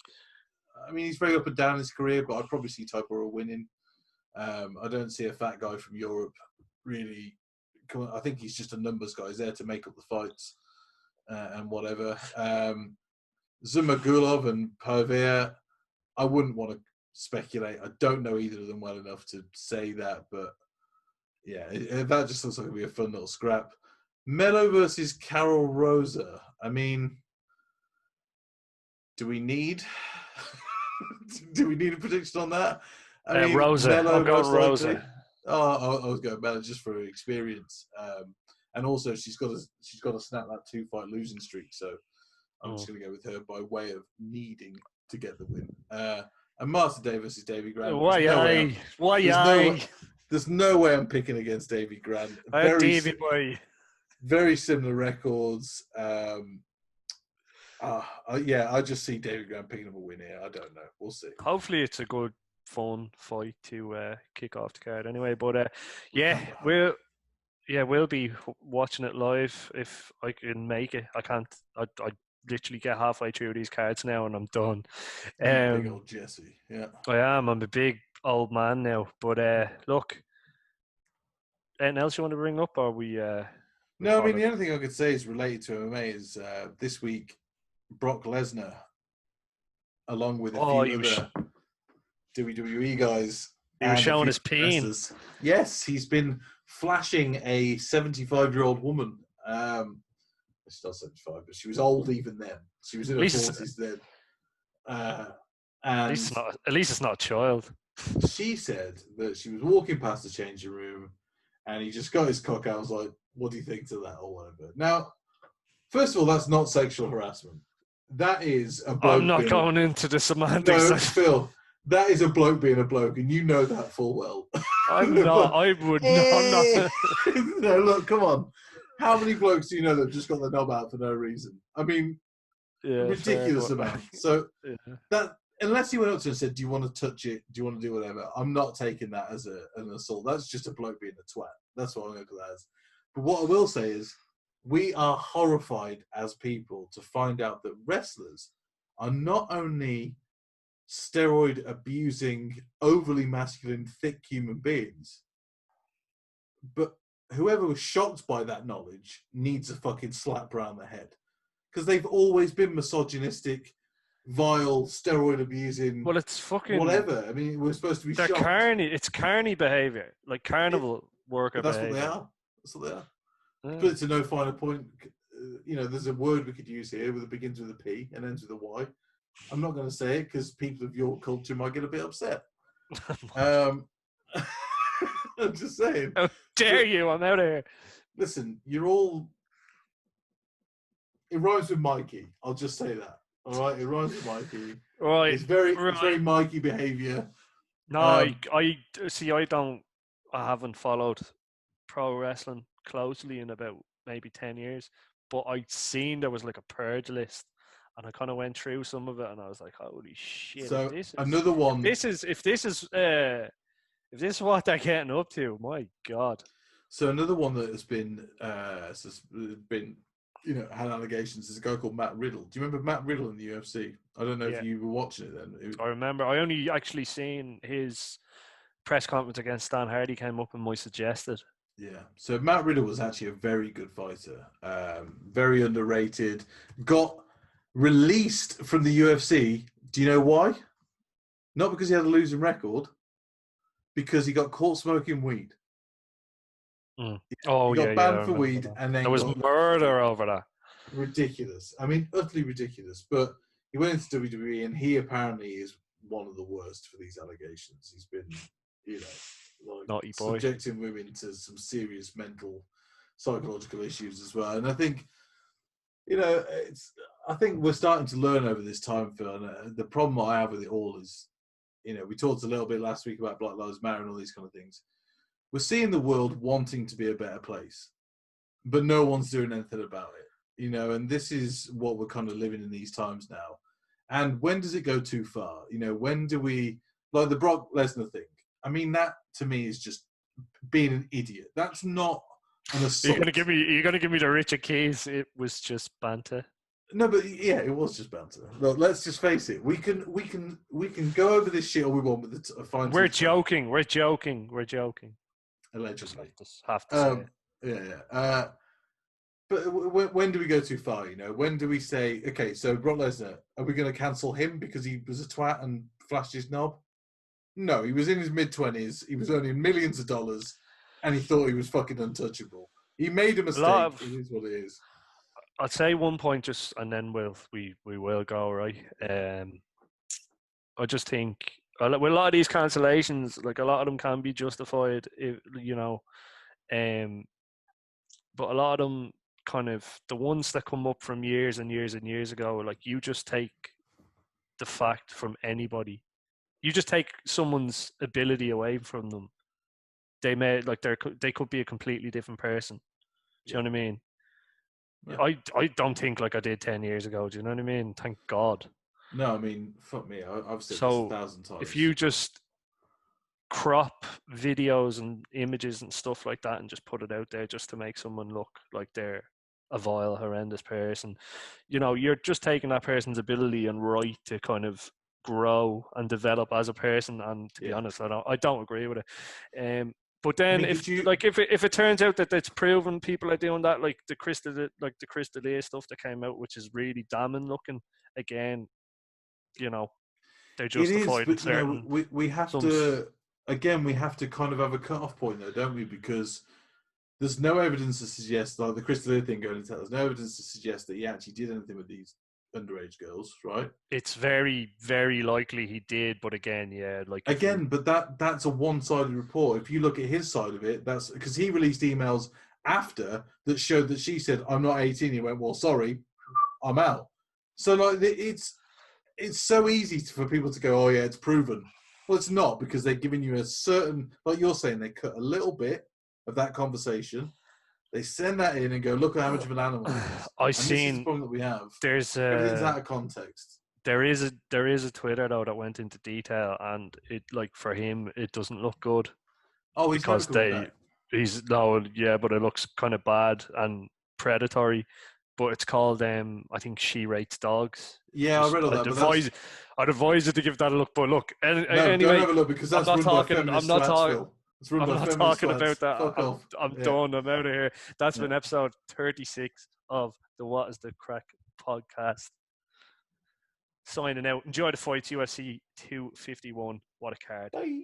he's very up and down in his career, but I'd probably see Tybura winning. I don't see a fat guy from Europe really. I think he's just a numbers guy. He's there to make up the fights and whatever. Zumagulov and Pavia, I wouldn't want to speculate. I don't know either of them well enough to say that, but yeah, that just looks like it'll be a fun little scrap. Melo versus Carol Rosa. Do we need a prediction on that? Rosa. I'll go Rosa. I was going Melo just for experience, and also she's got to snap that 2-fight losing streak. So I'm just going to go with her by way of needing to get the win. And Martin Davis is Davy Grant. Why? There's no way I'm picking against Davy Grant. Davy boy. very similar records. I just see David Graham picking up a win here. I don't know. We'll see. Hopefully, it's a good, fun fight to kick off the card. Anyway, but Yeah, we'll be watching it live if I can make it. I can't. I literally get halfway through these cards now and I'm done. you big old Jesse. Yeah, I am. I'm a big old man now. But look, anything else you want to bring up, or we? No, I mean the only thing I could say is related to MMA is this week Brock Lesnar, along with a few other WWE guys, he was showing his pain. wrestlers. Yes, he's been flashing a 75-year-old woman. She's not 75, but she was old even then. She was in her 40s then. At least it's not a child. She said that she was walking past the changing room and he just got his cock out. I was like, what do you think to that or whatever? Now, first of all, that's not sexual harassment. That is a bloke. I'm not going into the semantics. No, Phil, that is a bloke being a bloke, and you know that full well. I'm not. I would not. I'm not. No, look, come on. How many blokes do you know that just got the knob out for no reason? I mean, ridiculous amount. So that, unless he went up to her and said, "Do you want to touch it? Do you want to do whatever?" I'm not taking that as an assault. That's just a bloke being a twat. That's what I'm going to look at that as. But what I will say is, we are horrified as people to find out that wrestlers are not only steroid abusing, overly masculine, thick human beings, but whoever was shocked by that knowledge needs a fucking slap around the head, because they've always been misogynistic, vile, steroid abusing. Well, it's fucking whatever. I mean, we're supposed to be shocked. It's carny behavior, like carnival worker That's behavior. What they are. That's what they are. But it's a no finer point. There's a word we could use here that begins with a P and ends with a Y. I'm not going to say it because people of your culture might get a bit upset. I'm just saying. How dare you? I'm out of here. Listen, you're all... It rhymes with Mikey. I'll just say that. All right? It rhymes with Mikey. Right. It's very Mikey behaviour. No, I see. I haven't followed pro wrestling closely in about maybe 10 years, but I'd seen there was like a purge list, and I kind of went through some of it, and I was like, "Holy shit!" So another one. If this is what they're getting up to, my God. So another one that has been had allegations is a guy called Matt Riddle. Do you remember Matt Riddle in the UFC? I don't know if you were watching it then. I remember. I only actually seen his press conference against Stan Hardy came up in my suggested. Yeah. So Matt Riddle was actually a very good fighter, very underrated. Got released from the UFC. Do you know why? Not because he had a losing record, because he got caught smoking weed. Oh, he got banned for weed, and then there was murder over that. Ridiculous. I mean, utterly ridiculous. But he went into WWE, and he apparently is one of the worst for these allegations. He's been, naughty boy, subjecting women to some serious mental, psychological issues as well. And I think, I think we're starting to learn over this time, Phil. And the problem I have with it all is, we talked a little bit last week about Black Lives Matter and all these kind of things. We're seeing the world wanting to be a better place, but no one's doing anything about it, and this is what we're kind of living in these times now. And when does it go too far? When do we, like the Brock Lesnar thing? I mean, that to me is just being an idiot. That's not an assault. You're gonna give me the Richard Keys. It was just banter. No, but yeah, it was just banter. Look, let's just face it. We can go over this shit all we want, but We're joking. We're joking. Allegedly. Have to say it. Yeah. But when do we go too far? When do we say, okay, so Brock Lesnar, are we going to cancel him because he was a twat and flashed his knob? No, he was in his mid-20s. He was earning millions of dollars, and he thought he was fucking untouchable. He made a mistake. It is what it is. I'd say one point just, and then we will go, right? I just think with a lot of these cancellations, like a lot of them can be justified, but a lot of them kind of, the ones that come up from years and years and years ago, like you just take the fact from anybody. You just take someone's ability away from them. They may, like, they could be a completely different person. Do you know what I mean? Yeah. I don't think like I did 10 years ago. Do you know what I mean? Thank God. No, I mean, fuck me. I've said this So 1,000 if times. you just crop videos and images and stuff like that and just put it out there just to make someone look like they're a vile, horrendous person, you're just taking that person's ability and right to kind of grow and develop as a person. And to be Yeah. honest, I don't agree with it. But I then mean, if did you? like if it turns out that it's proven people are doing that, like the Crystal Day stuff that came out, which is really damning looking, again, they're It is, justified in but certain we have some. to again. We have to kind of have a cut-off point, though, don't we? Because there's no evidence to suggest, like the Crystal thing going into that, there's no evidence to suggest that he actually did anything with these underage girls, right? It's very, very likely he did, but again, yeah, like if you, Again, but that's a one-sided report. If you look at his side of it, that's because he released emails after that showed that she said, "I'm not 18." He went, "Well, sorry, I'm out." So like it's so easy for people to go, "Oh yeah, it's proven." Well, it's not, because they're giving you a certain, like you're saying, they cut a little bit of that conversation. They send that in and go, "Look at how much of an animal he is." I And this is the seen problem that we have. there's Everything's a out of context. there is a Twitter though that went into detail, and it, like, for him it doesn't look good Oh, he's never because coming back. he's no, yeah, but it looks kind of bad and predatory. But it's called I think She Rates Dogs. Yeah, I Just read all that, but that's I'd advise you to give that a look. But look, no, don't anyway, have a look, because I'm that's not run by talking. feminist twats, Phil. It's run I'm by not feminist talking twats. about that. Fuck off. I'm Yeah, done. I'm out of here. That's yeah. been episode 36 of the What Is the Crack podcast. Signing out. Enjoy the fights. UFC 251. What a card. Bye.